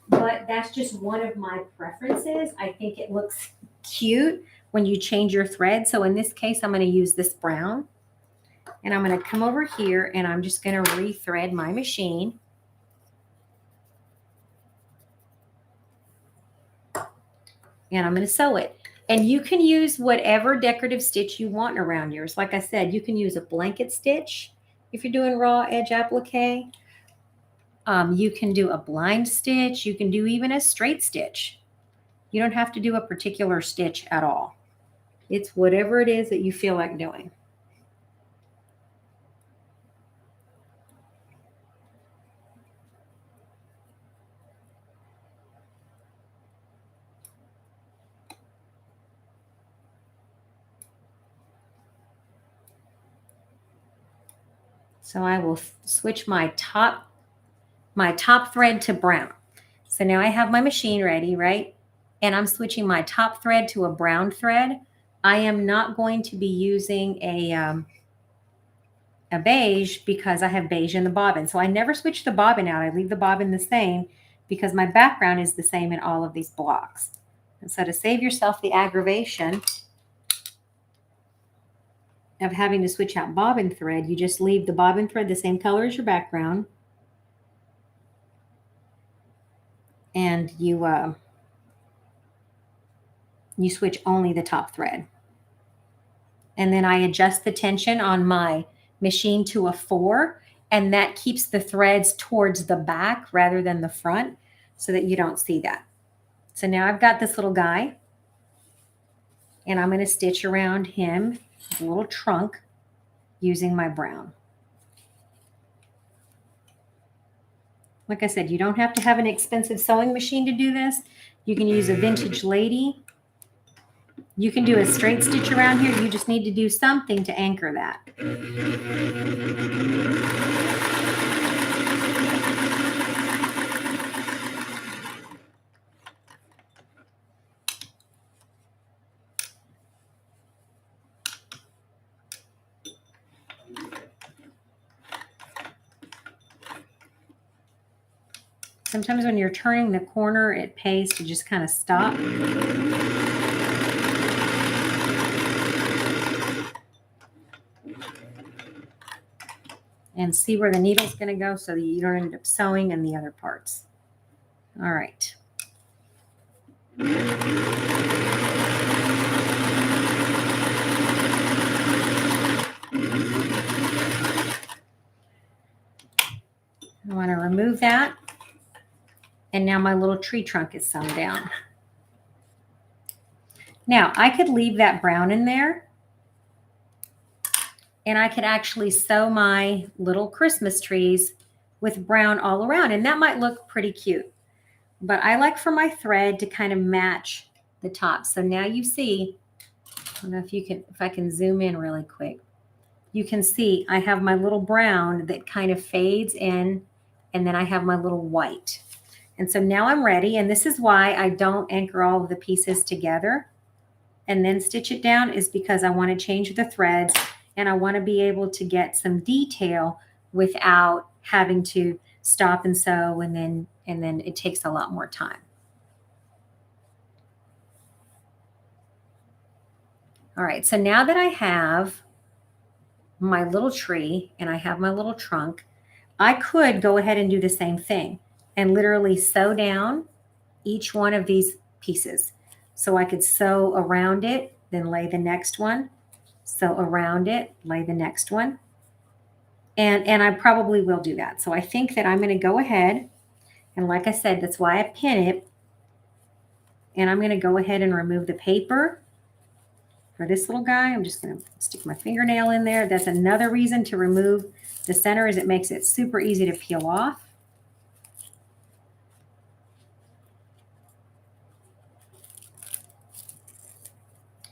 but that's just one of my preferences. I think it looks cute when you change your thread. So in this case, I'm going to use this brown, and I'm going to come over here, and I'm just going to rethread my machine. And I'm going to sew it. And you can use whatever decorative stitch you want around yours. Like I said, you can use a blanket stitch if you're doing raw edge applique. You can do a blind stitch. You can do even a straight stitch. You don't have to do a particular stitch at all. It's whatever it is that you feel like doing. So I will switch my top thread to brown. So now I have my machine ready, right? And I'm switching my top thread to a brown thread. I am not going to be using a beige because I have beige in the bobbin. So I never switch the bobbin out. I leave the bobbin the same because my background is the same in all of these blocks. And so to save yourself the aggravation of having to switch out bobbin thread, you just leave the bobbin thread the same color as your background. And you switch only the top thread. And then I adjust the tension on my machine to a 4, and that keeps the threads towards the back rather than the front so that you don't see that. So now I've got this little guy, and I'm going to stitch around him, his little trunk, using my brown. Like I said, you don't have to have an expensive sewing machine to do this. You can use a vintage lady. You can do a straight stitch around here. You just need to do something to anchor that. Sometimes when you're turning the corner, it pays to just kind of stop. And see where the needle's going to go so that you don't end up sewing in the other parts. All right. I want to remove that. And now my little tree trunk is sewn down. Now, I could leave that brown in there, and I could actually sew my little Christmas trees with brown all around, and that might look pretty cute. But I like for my thread to kind of match the top. So now you see, I don't know if I can zoom in really quick. You can see I have my little brown that kind of fades in, and then I have my little white. And so now I'm ready, and this is why I don't anchor all of the pieces together and then stitch it down, is because I want to change the threads, and I want to be able to get some detail without having to stop and sew, and then it takes a lot more time. All right, so now that I have my little tree and I have my little trunk, I could go ahead and do the same thing and literally sew down each one of these pieces. So I could sew around it, then lay the next one, sew around it, lay the next one. And I probably will do that. So I think that I'm going to go ahead, and like I said, that's why I pin it. And I'm going to go ahead and remove the paper for this little guy. I'm just going to stick my fingernail in there. That's another reason to remove the center, is it makes it super easy to peel off.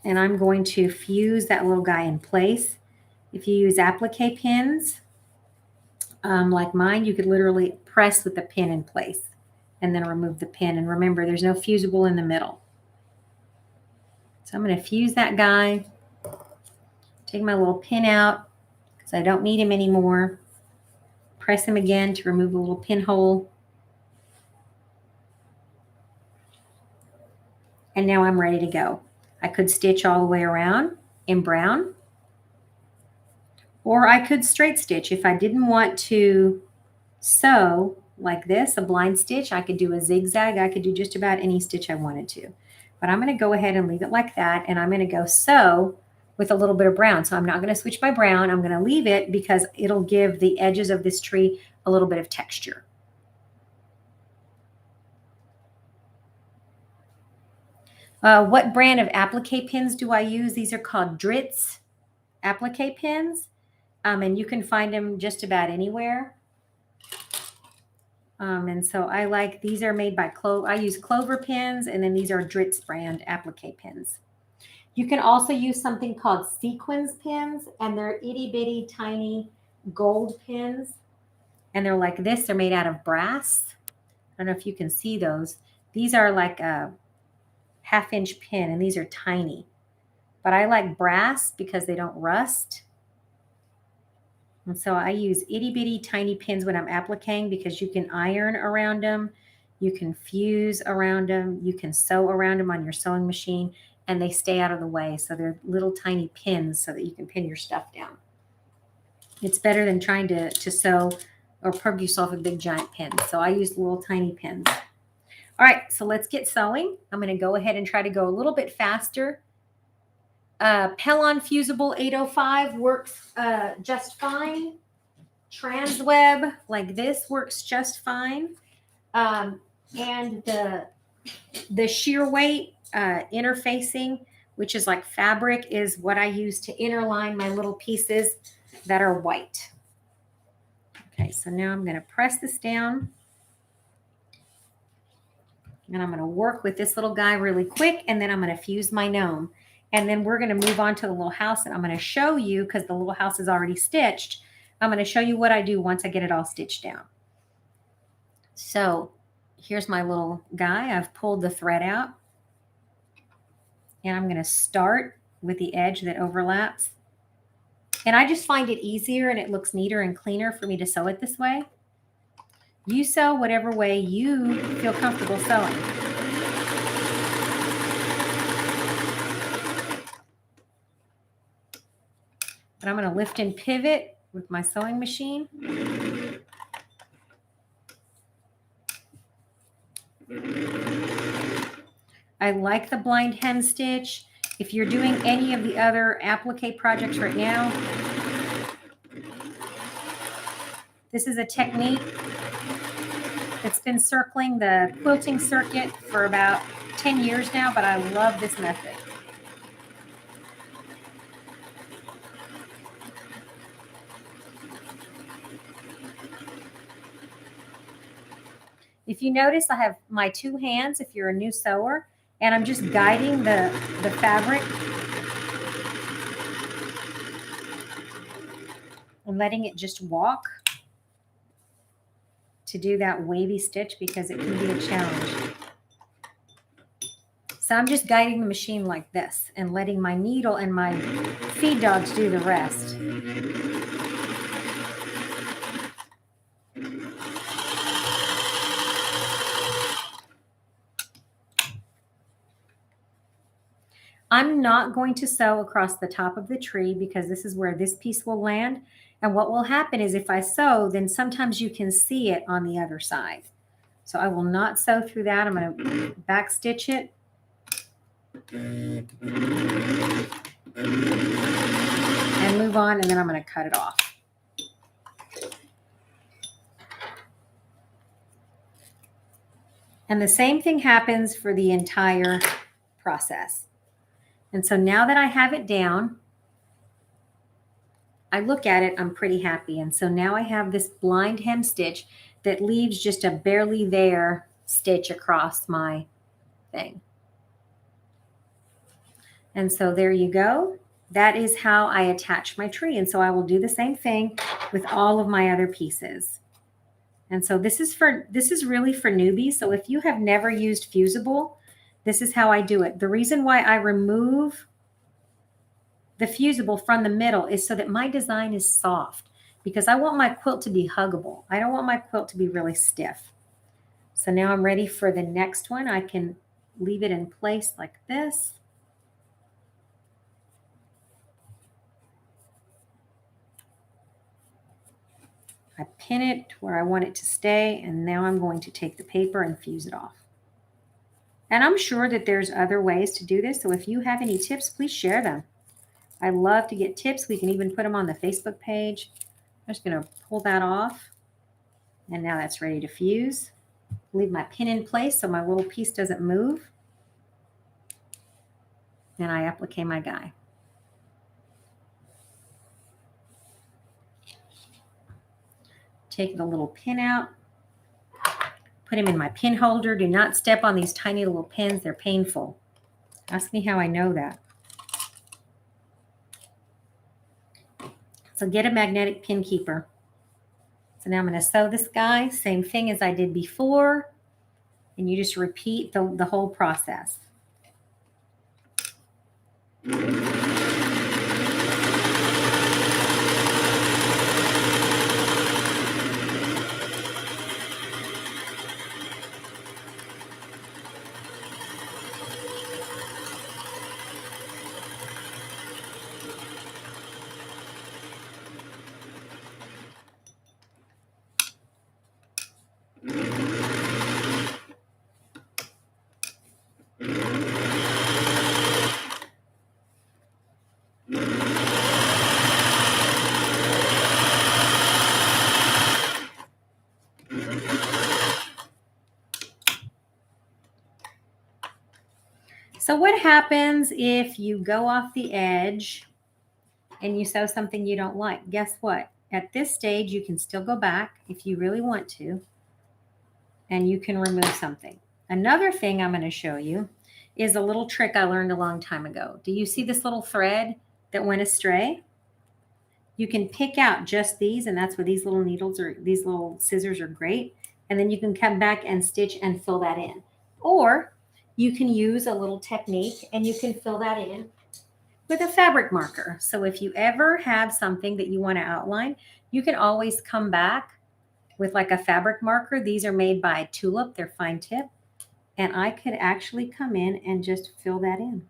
And I'm going to fuse that little guy in place. If you use applique pins, like mine, you could literally press with the pin in place and then remove the pin. And remember, there's no fusible in the middle. So I'm going to fuse that guy, take my little pin out because I don't need him anymore. Press him again to remove the little pinhole. And now I'm ready to go. I could stitch all the way around in brown, or I could straight stitch. If I didn't want to sew like this, a blind stitch, I could do a zigzag. I could do just about any stitch I wanted to. But I'm going to go ahead and leave it like that, and I'm going to go sew with a little bit of brown. So I'm not going to switch my brown. I'm going to leave it because it'll give the edges of this tree a little bit of texture. What brand of applique pins do I use? These are called Dritz applique pins, and you can find them just about anywhere. And so I like, these are made by Clover. I use Clover pins, and then these are Dritz brand applique pins. You can also use something called sequins pins, and they're itty bitty tiny gold pins. And they're like this. They're made out of brass. I don't know if you can see those. These are like a half-inch pin, and these are tiny. But I like brass because they don't rust. And so I use itty bitty tiny pins when I'm appliquing because you can iron around them, you can fuse around them, you can sew around them on your sewing machine, and they stay out of the way. So they're little tiny pins so that you can pin your stuff down. It's better than trying to sew or plug yourself a big giant pin. So I use little tiny pins. All right, so let's get sewing. I'm going to go ahead and try to go a little bit faster. Pellon Fusible 805 works just fine. Transweb like this works just fine. And the shear weight interfacing, which is like fabric, is what I use to interline my little pieces that are white. Okay, so now I'm going to press this down. And I'm going to work with this little guy really quick, and then I'm going to fuse my gnome. And then we're going to move on to the little house, and I'm going to show you, because the little house is already stitched, I'm going to show you what I do once I get it all stitched down. So here's my little guy. I've pulled the thread out, and I'm going to start with the edge that overlaps. And I just find it easier, and it looks neater and cleaner for me to sew it this way. You sew whatever way you feel comfortable sewing. But I'm going to lift and pivot with my sewing machine. I like the blind hem stitch. If you're doing any of the other applique projects right now, this is a technique that's been circling the quilting circuit for about 10 years now, but I love this method. If you notice, I have my two hands if you're a new sewer, and I'm just guiding the fabric and letting it just walk to do that wavy stitch, because it can be a challenge. So I'm just guiding the machine like this and letting my needle and my feed dogs do the rest. I'm not going to sew across the top of the tree because this is where this piece will land. And what will happen is if I sew, then sometimes you can see it on the other side. So I will not sew through that. I'm going to back stitch it. And move on, and then I'm going to cut it off. And the same thing happens for the entire process. And so now that I have it down, I look at it, I'm pretty happy. And so now I have this blind hem stitch that leaves just a barely there stitch across my thing. And so there you go. That is how I attach my tree. And so I will do the same thing with all of my other pieces. And so this is really for newbies. So if you have never used fusible, this is how I do it. The reason why I remove the fusible from the middle is so that my design is soft, because I want my quilt to be huggable. I don't want my quilt to be really stiff. So now I'm ready for the next one. I can leave it in place like this. I pin it where I want it to stay, and now I'm going to take the paper and fuse it off. And I'm sure that there's other ways to do this, so if you have any tips, please share them. I love to get tips. We can even put them on the Facebook page. I'm just going to pull that off, and now that's ready to fuse. Leave my pin in place so my little piece doesn't move. And I applique my guy. Take the little pin out, put him in my pin holder. Do not step on these tiny little pins. They're painful. Ask me how I know that. So get a magnetic pin keeper. So now I'm going to sew this guy. Same thing as I did before. And you just repeat the whole process. So what happens if you go off the edge and you sew something you don't like? Guess what? At this stage, you can still go back if you really want to, and you can remove something. Another thing I'm going to show you is a little trick I learned a long time ago. Do you see this little thread that went astray? You can pick out just these, and that's where these little needles or these little scissors are great. And then you can come back and stitch and fill that in. Or you can use a little technique and you can fill that in with a fabric marker. So if you ever have something that you want to outline, you can always come back with like a fabric marker. These are made by Tulip. They're fine tip. And I could actually come in and just fill that in.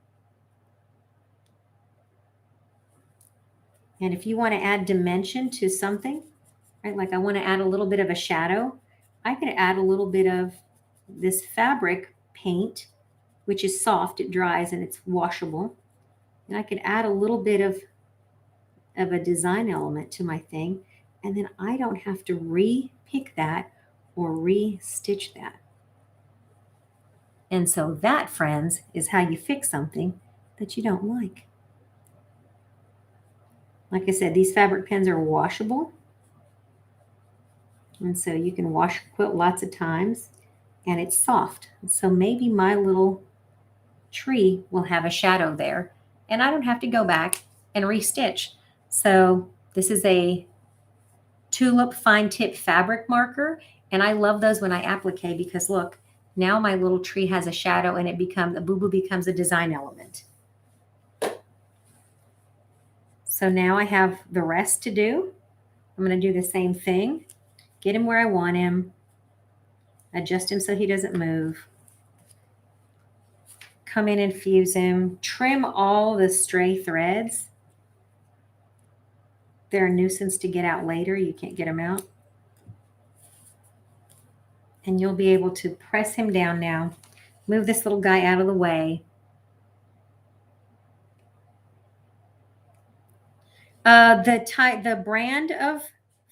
And if you want to add dimension to something, right, like I want to add a little bit of a shadow, I could add a little bit of this fabric paint, which is soft, it dries and it's washable. And I could add a little bit of a design element to my thing, and then I don't have to re-pick that or re-stitch that. And so that, friends, is how you fix something that you don't like. Like I said, these fabric pens are washable. And so you can wash your quilt lots of times, and it's soft. So maybe my little tree will have a shadow there, and I don't have to go back and restitch. So this is a Tulip fine tip fabric marker, and I love those when I applique, because look, now my little tree has a shadow and it becomes a boo-boo, becomes a design element. So now I have the rest to do. I'm going to do the same thing. Get him where I want him. Adjust him so he doesn't move. Come in and fuse him. Trim all the stray threads. They're a nuisance to get out later. You can't get them out. And you'll be able to press him down now. Move this little guy out of the way. The brand of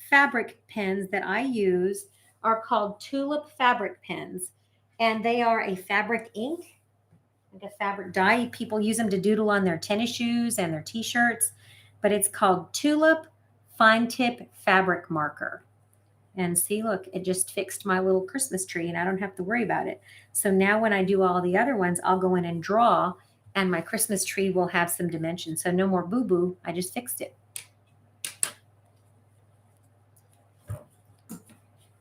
fabric pens that I use are called Tulip fabric pens. And they are a fabric ink, like a fabric dye. People use them to doodle on their tennis shoes and their t-shirts, but it's called Tulip Fine Tip Fabric Marker. And see, look, it just fixed my little Christmas tree and I don't have to worry about it. So now when I do all the other ones, I'll go in and draw and my Christmas tree will have some dimension. So no more boo-boo, I just fixed it.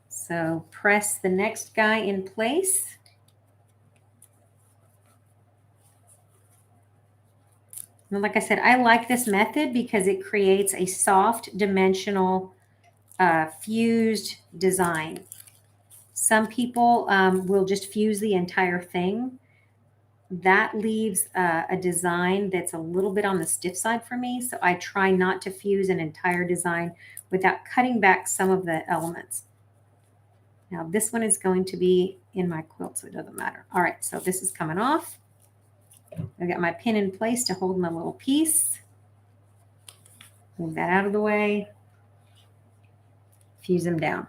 So press the next guy in place. And like I said, I like this method because it creates a soft dimensional fused design. Some people will just fuse the entire thing. That leaves a design that's a little bit on the stiff side for me. So I try not to fuse an entire design without cutting back some of the elements. Now this one is going to be in my quilt, so it doesn't matter. All right, so this is coming off. I've got my pin in place to hold my little piece. Move that out of the way. Fuse them down.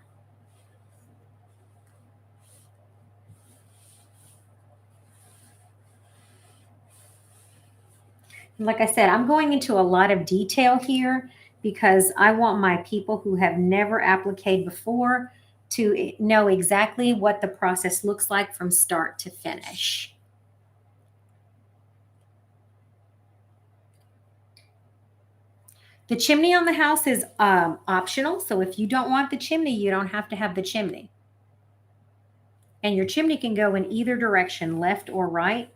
And like I said, I'm going into a lot of detail here because I want my people who have never appliqued before to know exactly what the process looks like from start to finish. The chimney on the house is optional. So if you don't want the chimney, you don't have to have the chimney. And your chimney can go in either direction, left or right.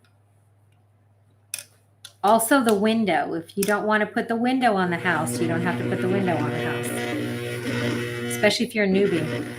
Also the window. If you don't want to put the window on the house, you don't have to put the window on the house. Especially if you're a newbie.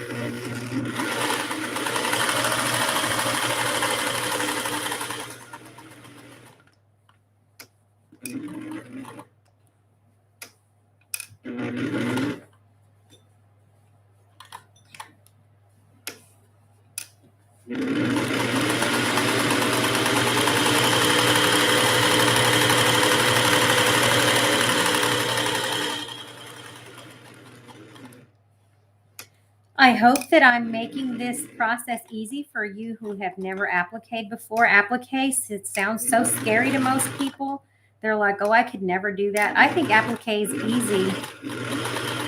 I hope that I'm making this process easy for you who have never appliqued before. Applique, it sounds so scary to most people. They're like, oh, I could never do that. I think applique is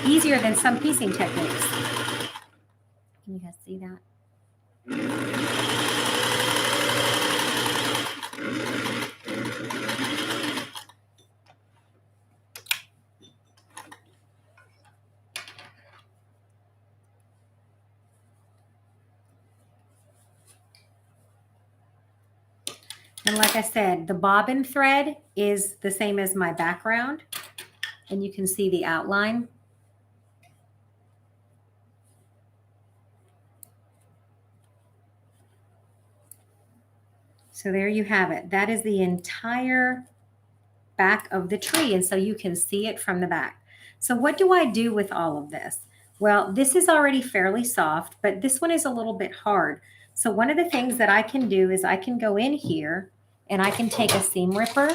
easier than some piecing techniques. Can you guys see that? And like I said, the bobbin thread is the same as my background. And you can see the outline. So there you have it. That is the entire back of the tree. And so you can see it from the back. So what do I do with all of this? Well, this is already fairly soft, but this one is a little bit hard. So one of the things that I can do is I can go in here and I can take a seam ripper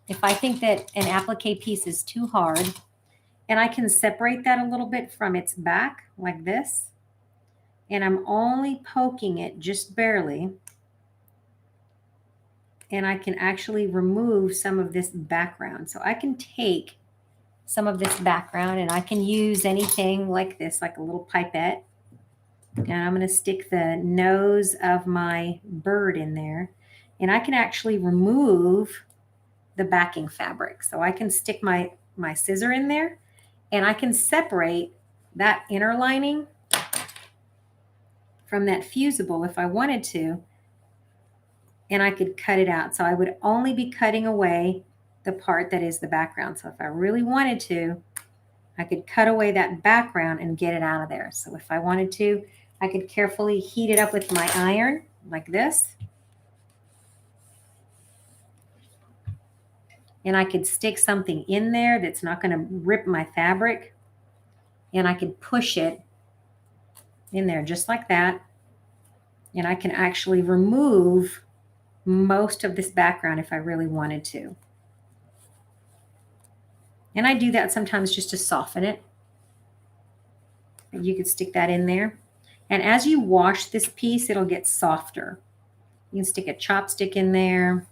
if I think that an applique piece is too hard, and I can separate that a little bit from its back like this. And I'm only poking it just barely. And I can actually remove some of this background. So I can take some of this background and I can use anything like this, like a little pipette. And I'm going to stick the nose of my bird in there. And I can actually remove the backing fabric. So I can stick my scissor in there and I can separate that inner lining from that fusible if I wanted to. And I could cut it out. So I would only be cutting away the part that is the background. So if I really wanted to, I could cut away that background and get it out of there. So if I wanted to, I could carefully heat it up with my iron like this. And I could stick something in there that's not going to rip my fabric. And I could push it in there just like that. And I can actually remove most of this background if I really wanted to. And I do that sometimes just to soften it. And you could stick that in there. And as you wash this piece, it'll get softer. You can stick a chopstick in there.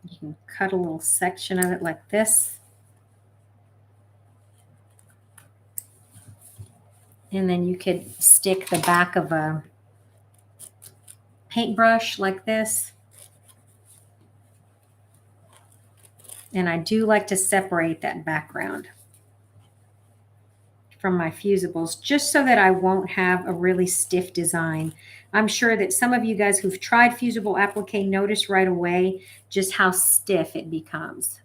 You can cut a little section of it like this. And then you could stick the back of a paintbrush like this. And I do like to separate that background from my fusibles just so that I won't have a really stiff design. I'm sure that some of you guys who've tried fusible applique notice right away just how stiff it becomes.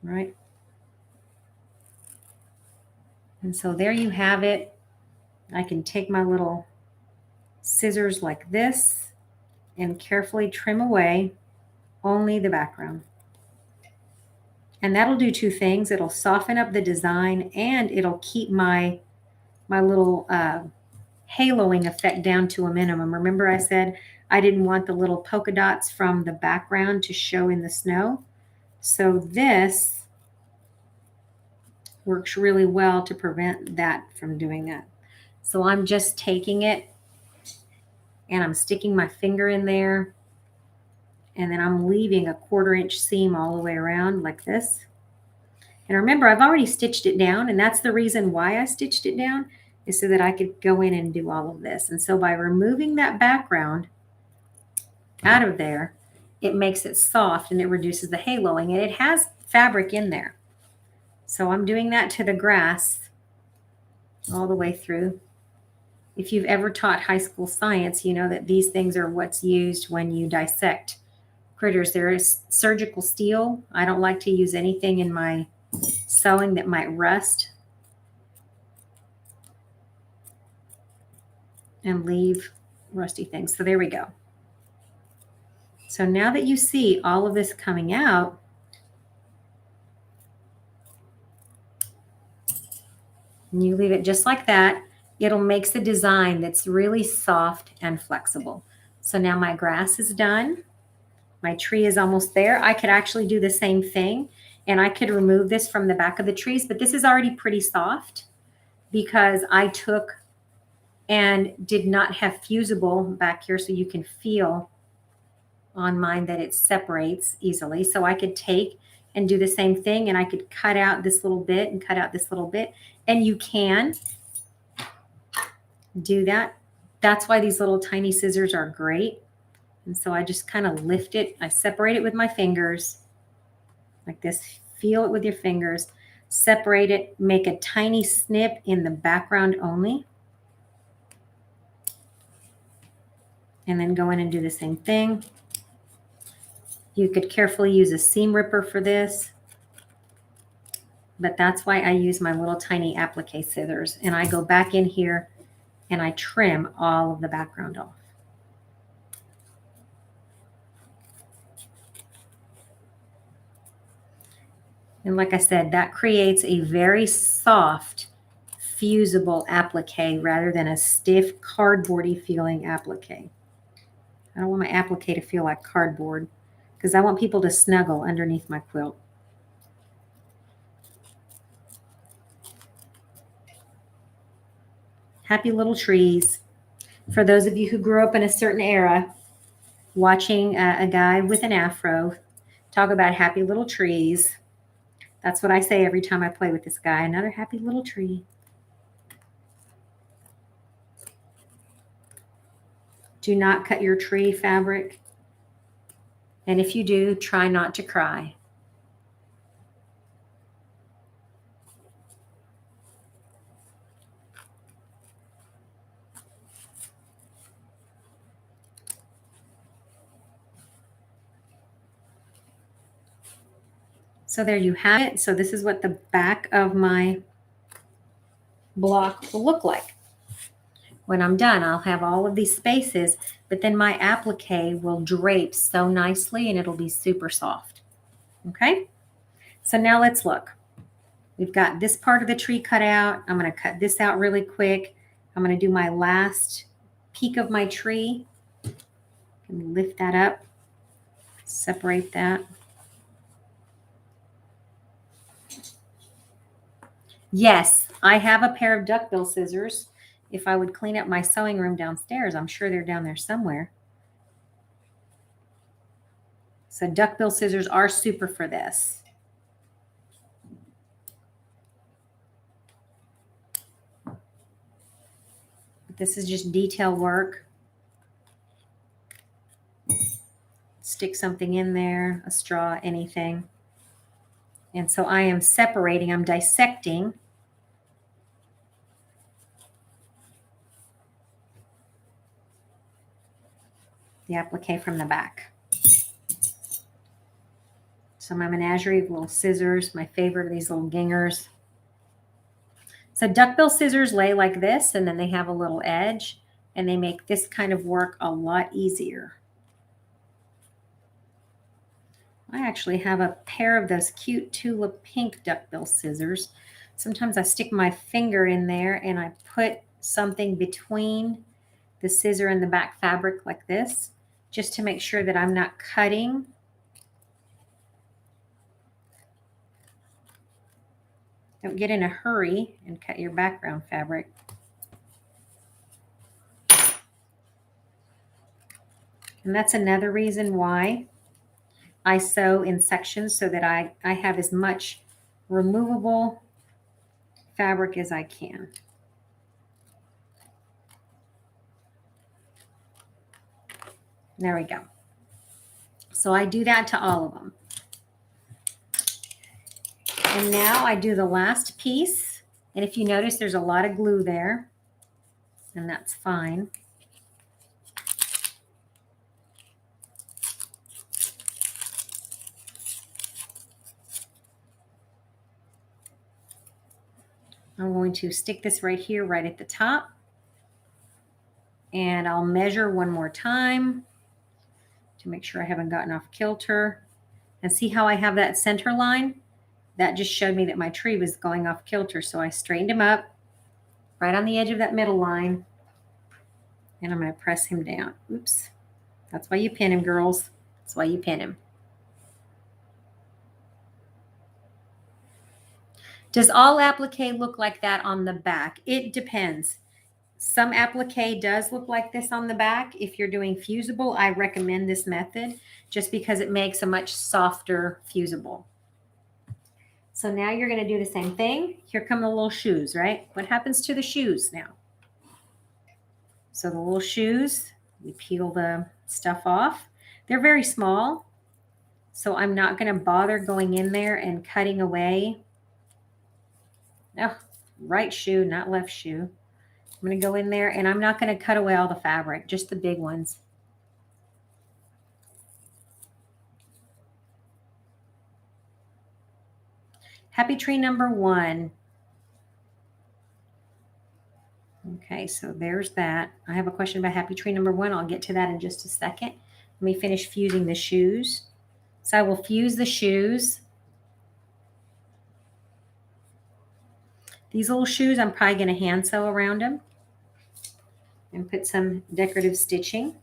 Right? And so there you have it. I can take my little scissors like this and carefully trim away only the background. And that'll do two things. It'll soften up the design and it'll keep my little haloing effect down to a minimum. Remember I said I didn't want the little polka dots from the background to show in the snow. So this works really well to prevent that from doing that. So I'm just taking it and I'm sticking my finger in there. And then I'm leaving a 1/4 inch seam all the way around like this. And remember, I've already stitched it down, and that's the reason why I stitched it down, is so that I could go in and do all of this. And so by removing that background out of there, it makes it soft and it reduces the haloing. And it has fabric in there. So I'm doing that to the grass all the way through. If you've ever taught high school science, you know that these things are what's used when you dissect critters. There is surgical steel. I don't like to use anything in my sewing that might rust and leave rusty things. So there we go. So now that you see all of this coming out, and you leave it just like that, it'll make the design that's really soft and flexible. So now my grass is done. My tree is almost there. I could actually do the same thing, and I could remove this from the back of the trees, but this is already pretty soft because I took and did not have fusible back here, so you can feel on mine that it separates easily. So I could take and do the same thing, and I could cut out this little bit and cut out this little bit, and you can do that. That's why these little tiny scissors are great. And so I just kind of lift it. I separate it with my fingers like this. Feel it with your fingers. Separate it. Make a tiny snip in the background only. And then go in and do the same thing. You could carefully use a seam ripper for this. But that's why I use my little tiny applique scissors. And I go back in here and I trim all of the background off. And like I said, that creates a very soft, fusible applique rather than a stiff, cardboardy feeling applique. I don't want my applique to feel like cardboard because I want people to snuggle underneath my quilt. Happy little trees. For those of you who grew up in a certain era, watching a guy with an afro talk about happy little trees. That's what I say every time I play with this guy. Another happy little tree. Do not cut your tree fabric. And if you do, try not to cry. So there you have it. So this is what the back of my block will look like. When I'm done, I'll have all of these spaces, but then my applique will drape so nicely and it'll be super soft. Okay? So now let's look. We've got this part of the tree cut out. I'm going to cut this out really quick. I'm going to do my last peak of my tree. And lift that up. Separate that. Yes, I have a pair of duckbill scissors if I would clean up my sewing room downstairs. I'm sure they're down there somewhere. So duckbill scissors are super for this. This is just detail work. Stick something in there, a straw, anything. And so I am separating, I'm dissecting the applique from the back. So my menagerie of little scissors, my favorite are these little gingers. So duckbill scissors lay like this, and then they have a little edge, and they make this kind of work a lot easier. I actually have a pair of those cute tulip pink duckbill scissors. Sometimes I stick my finger in there and I put something between the scissor and the back fabric like this, just to make sure that I'm not cutting. Don't get in a hurry and cut your background fabric. And that's another reason why I sew in sections, so that I have as much removable fabric as I can. There we go. So I do that to all of them. And now I do the last piece. And if you notice, there's a lot of glue there, and that's fine. I'm going to stick this right here, right at the top. And I'll measure one more time to make sure I haven't gotten off kilter. And see how I have that center line? That just showed me that my tree was going off kilter. So I straightened him up right on the edge of that middle line. And I'm going to press him down. Oops. That's why you pin him, girls. That's why you pin him. Does all applique look like that on the back? It depends. Some applique does look like this on the back. If you're doing fusible, I recommend this method just because it makes a much softer fusible. So now you're going to do the same thing. Here come the little shoes, right? What happens to the shoes now? So the little shoes, we peel the stuff off. They're very small, so I'm not going to bother going in there and cutting away. No, right shoe, not left shoe. I'm going to go in there and I'm not going to cut away all the fabric, just the big ones. Happy tree number 1. Okay, so there's that. I have a question about happy tree number 1. I'll get to that in just a second. Let me finish fusing the shoes. So I will fuse the shoes. These little shoes, I'm probably going to hand sew around them and put some decorative stitching.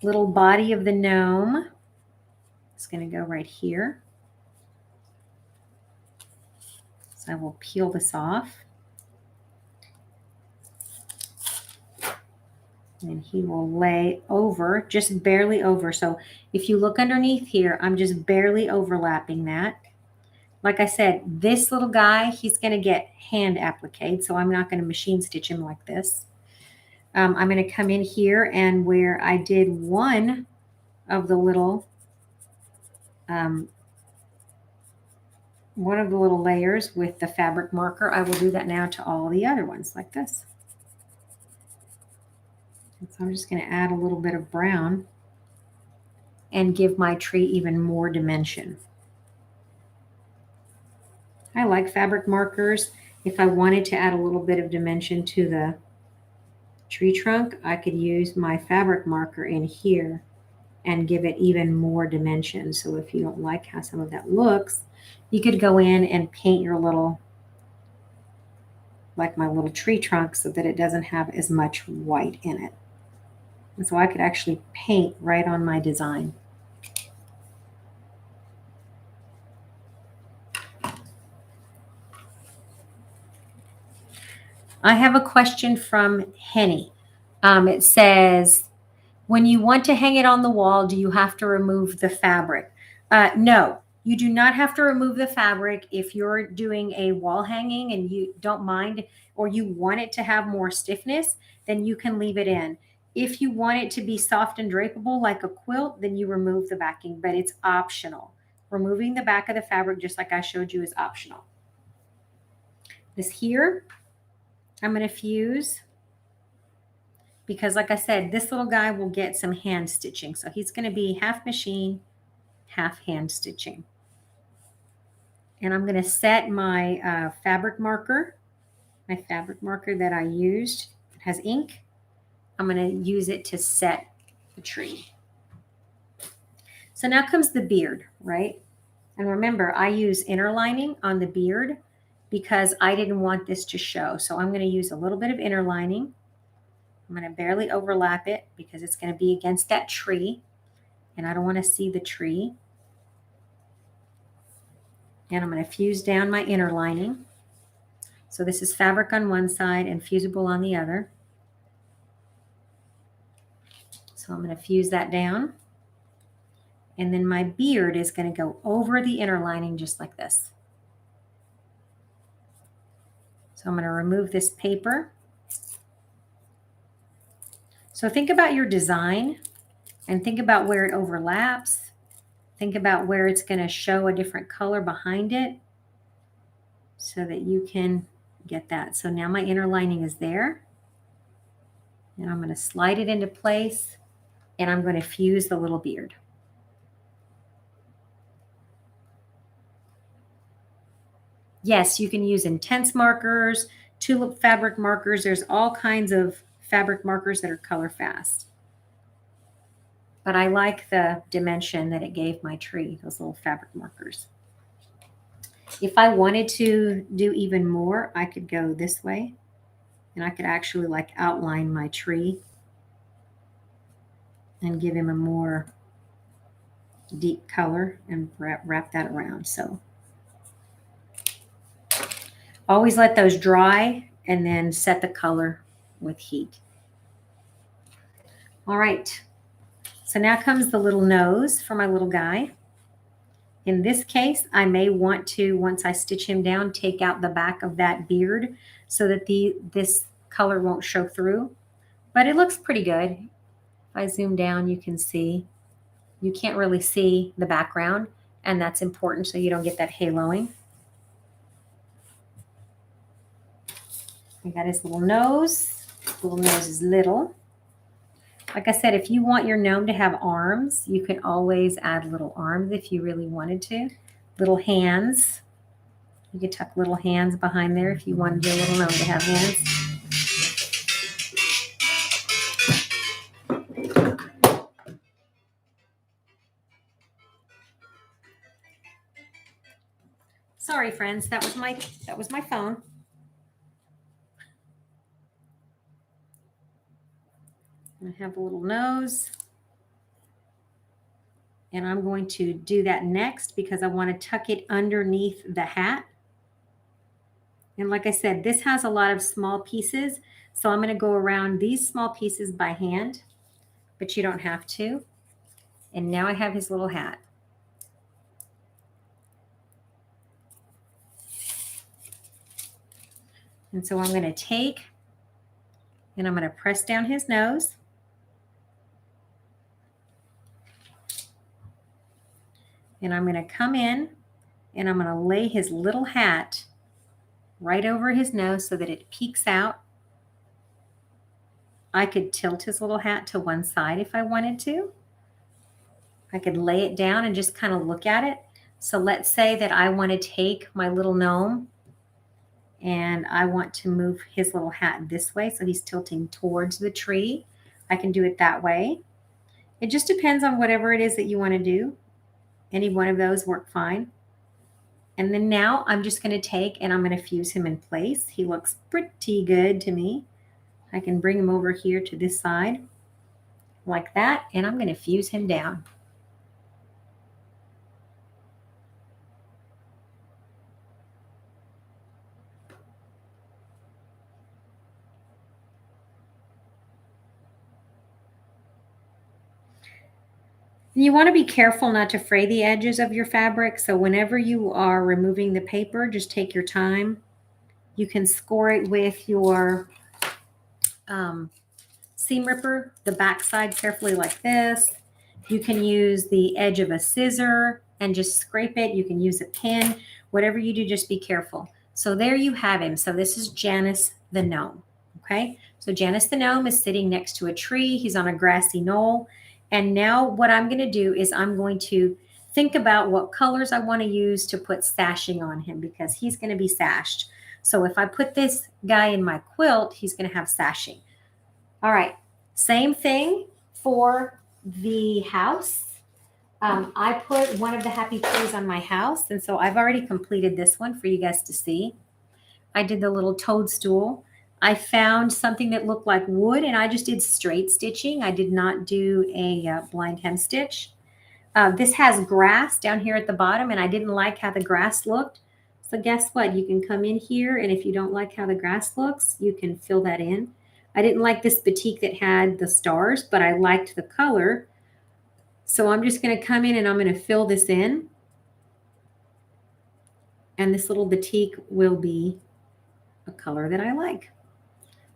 Little body of the gnome. It's going to go right here. So I will peel this off. And he will lay over, just barely over. So if you look underneath here, I'm just barely overlapping that. Like I said, this little guy, he's going to get hand appliqued, so I'm not going to machine stitch him like this. I'm going to come in here, and where I did one of the little layers with the fabric marker, I will do that now to all the other ones like this. And so I'm just going to add a little bit of brown and give my tree even more dimension. I like fabric markers. If I wanted to add a little bit of dimension to the tree trunk, I could use my fabric marker in here and give it even more dimension. So if you don't like how some of that looks, you could go in and paint your little, like my little tree trunk, so that it doesn't have as much white in it. And so I could actually paint right on my design. I have a question from Henny. It says, when you want to hang it on the wall, do you have to remove the fabric? No, you do not have to remove the fabric if you're doing a wall hanging and you don't mind or you want it to have more stiffness, then you can leave it in. If you want it to be soft and drapable like a quilt, then you remove the backing, but it's optional. Removing the back of the fabric, just like I showed you, is optional. This here, I'm going to fuse because like I said, this little guy will get some hand stitching. So he's going to be half machine, half hand stitching. And I'm going to set my fabric marker, that I used. It has ink. I'm going to use it to set the tree. So now comes the beard, right? And remember, I use inner lining on the beard because I didn't want this to show. So I'm going to use a little bit of inner lining. I'm going to barely overlap it because it's going to be against that tree. And I don't want to see the tree. And I'm going to fuse down my inner lining. So this is fabric on one side and fusible on the other. So I'm going to fuse that down. And then my beard is going to go over the inner lining just like this. So I'm going to remove this paper. So think about your design and think about where it overlaps. Think about where it's going to show a different color behind it so that you can get that. So now my inner lining is there. And I'm going to slide it into place and I'm going to fuse the little beard. Yes, you can use intense markers, tulip fabric markers. There's all kinds of fabric markers that are color fast. But I like the dimension that it gave my tree, those little fabric markers. If I wanted to do even more, I could go this way and I could actually like outline my tree and give him a more deep color and wrap that around. So always let those dry and then set the color with heat. All right. So now comes the little nose for my little guy. In this case, I may want to, once I stitch him down, take out the back of that beard so that this color won't show through. But it looks pretty good. If I zoom down, you can see. You can't really see the background, and that's important so you don't get that haloing. I got his little nose. His little nose is little. Like I said, if you want your gnome to have arms, you can always add little arms if you really wanted to. Little hands. You could tuck little hands behind there if you wanted your little gnome to have hands. Sorry, friends, that was my phone. I have a little nose. And I'm going to do that next because I want to tuck it underneath the hat. And like I said, this has a lot of small pieces. So I'm going to go around these small pieces by hand, but you don't have to. And now I have his little hat. And so I'm going to take and I'm going to press down his nose. And I'm going to come in and I'm going to lay his little hat right over his nose so that it peeks out. I could tilt his little hat to one side if I wanted to. I could lay it down and just kind of look at it. So let's say that I want to take my little gnome and I want to move his little hat this way so he's tilting towards the tree. I can do it that way. It just depends on whatever it is that you want to do. Any one of those work fine. And then now I'm just going to take and I'm going to fuse him in place. He looks pretty good to me. I can bring him over here to this side like that, and I'm going to fuse him down. You want to be careful not to fray the edges of your fabric. So whenever you are removing the paper, just take your time. You can score it with your seam ripper, the back side carefully like this. You can use the edge of a scissor and just scrape it. You can use a pin. Whatever you do, just be careful. So there you have him. So this is Janus the gnome. Okay, so Janus the gnome is sitting next to a tree. He's on a grassy knoll. And now what I'm going to do is I'm going to think about what colors I want to use to put sashing on him, because he's going to be sashed. So if I put this guy in my quilt, he's going to have sashing. All right, same thing for the house. I put one of the happy trees on my house, and so I've already completed this one for you guys to see. I did the little toadstool. I found something that looked like wood, and I just did straight stitching. I did not do a blind hem stitch. This has grass down here at the bottom, and I didn't like how the grass looked. So guess what? You can come in here, and if you don't like how the grass looks, you can fill that in. I didn't like this batik that had the stars, but I liked the color. So I'm just going to come in and I'm going to fill this in. And this little batik will be a color that I like.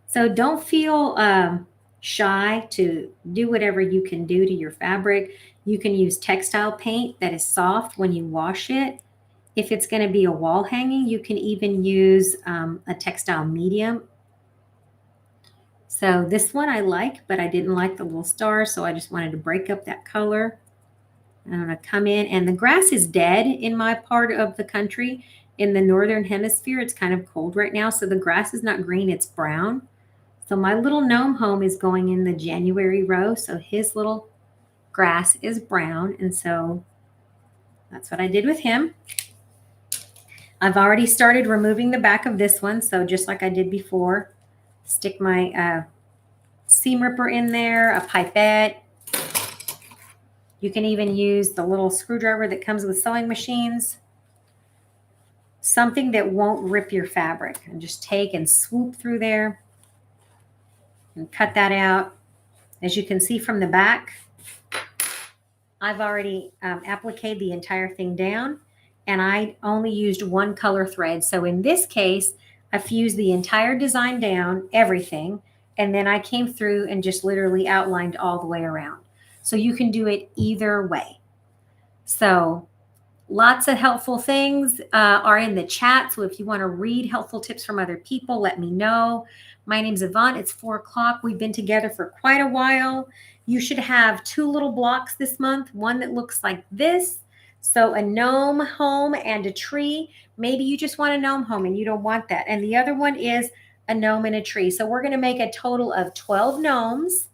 So don't feel shy to do whatever you can do to your fabric. You can use textile paint that is soft when you wash it. If it's going to be a wall hanging, you can even use a textile medium. So this one I like, but I didn't like the little stars, so I just wanted to break up that color. I'm going to come in, and the grass is dead in my part of the country. In the northern hemisphere, it's kind of cold right now, so the grass is not green, it's brown. So my little gnome home is going in the January row, so his little grass is brown, and so that's what I did with him. I've already started removing the back of this one, so just like I did before, stick my seam ripper in there, a pipette. You can even use the little screwdriver that comes with sewing machines. Something that won't rip your fabric. And just take and swoop through there and cut that out. As you can see from the back, I've already appliqued the entire thing down, and I only used one color thread. So in this case, I fused the entire design down, everything, and then I came through and just literally outlined all the way around. So you can do it either way. So lots of helpful things are in the chat. So if you want to read helpful tips from other people, let me know. My name's Yvonne. It's 4 o'clock. We've been together for quite a while. You should have 2 little blocks this month, one that looks like this. So a gnome home and a tree. Maybe you just want a gnome home and you don't want that. And the other one is a gnome and a tree. So we're going to make a total of 12 gnomes,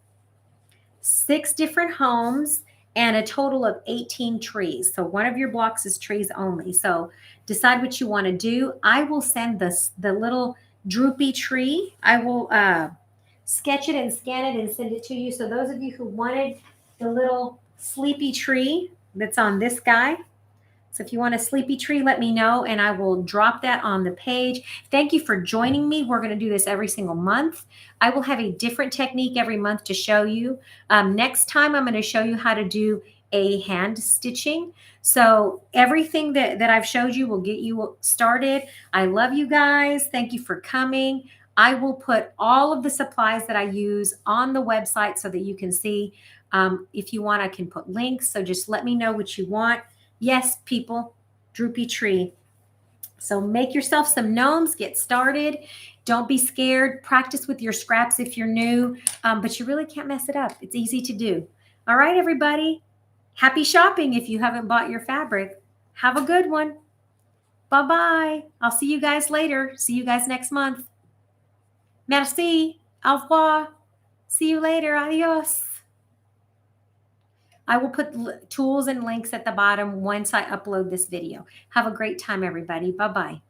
6 different homes, and a total of 18 trees. So one of your blocks is trees only. So decide what you want to do. I will send the little droopy tree. I will sketch it and scan it and send it to you. So those of you who wanted the little sleepy tree that's on this guy, so if you want a sleepy tree, let me know, and I will drop that on the page. Thank you for joining me. We're going to do this every single month. I will have a different technique every month to show you. Next time, I'm going to show you how to do a hand stitching. So everything that I've showed you will get you started. I love you guys. Thank you for coming. I will put all of the supplies that I use on the website so that you can see. If you want, I can put links. So just let me know what you want. Yes, people, droopy tree. So make yourself some gnomes, get started. Don't be scared. Practice with your scraps if you're new, but you really can't mess it up. It's easy to do. All right, everybody. Happy shopping if you haven't bought your fabric. Have a good one. Bye-bye. I'll see you guys later. See you guys next month. Merci. Au revoir. See you later. Adios. I will put tools and links at the bottom once I upload this video. Have a great time, everybody. Bye-bye.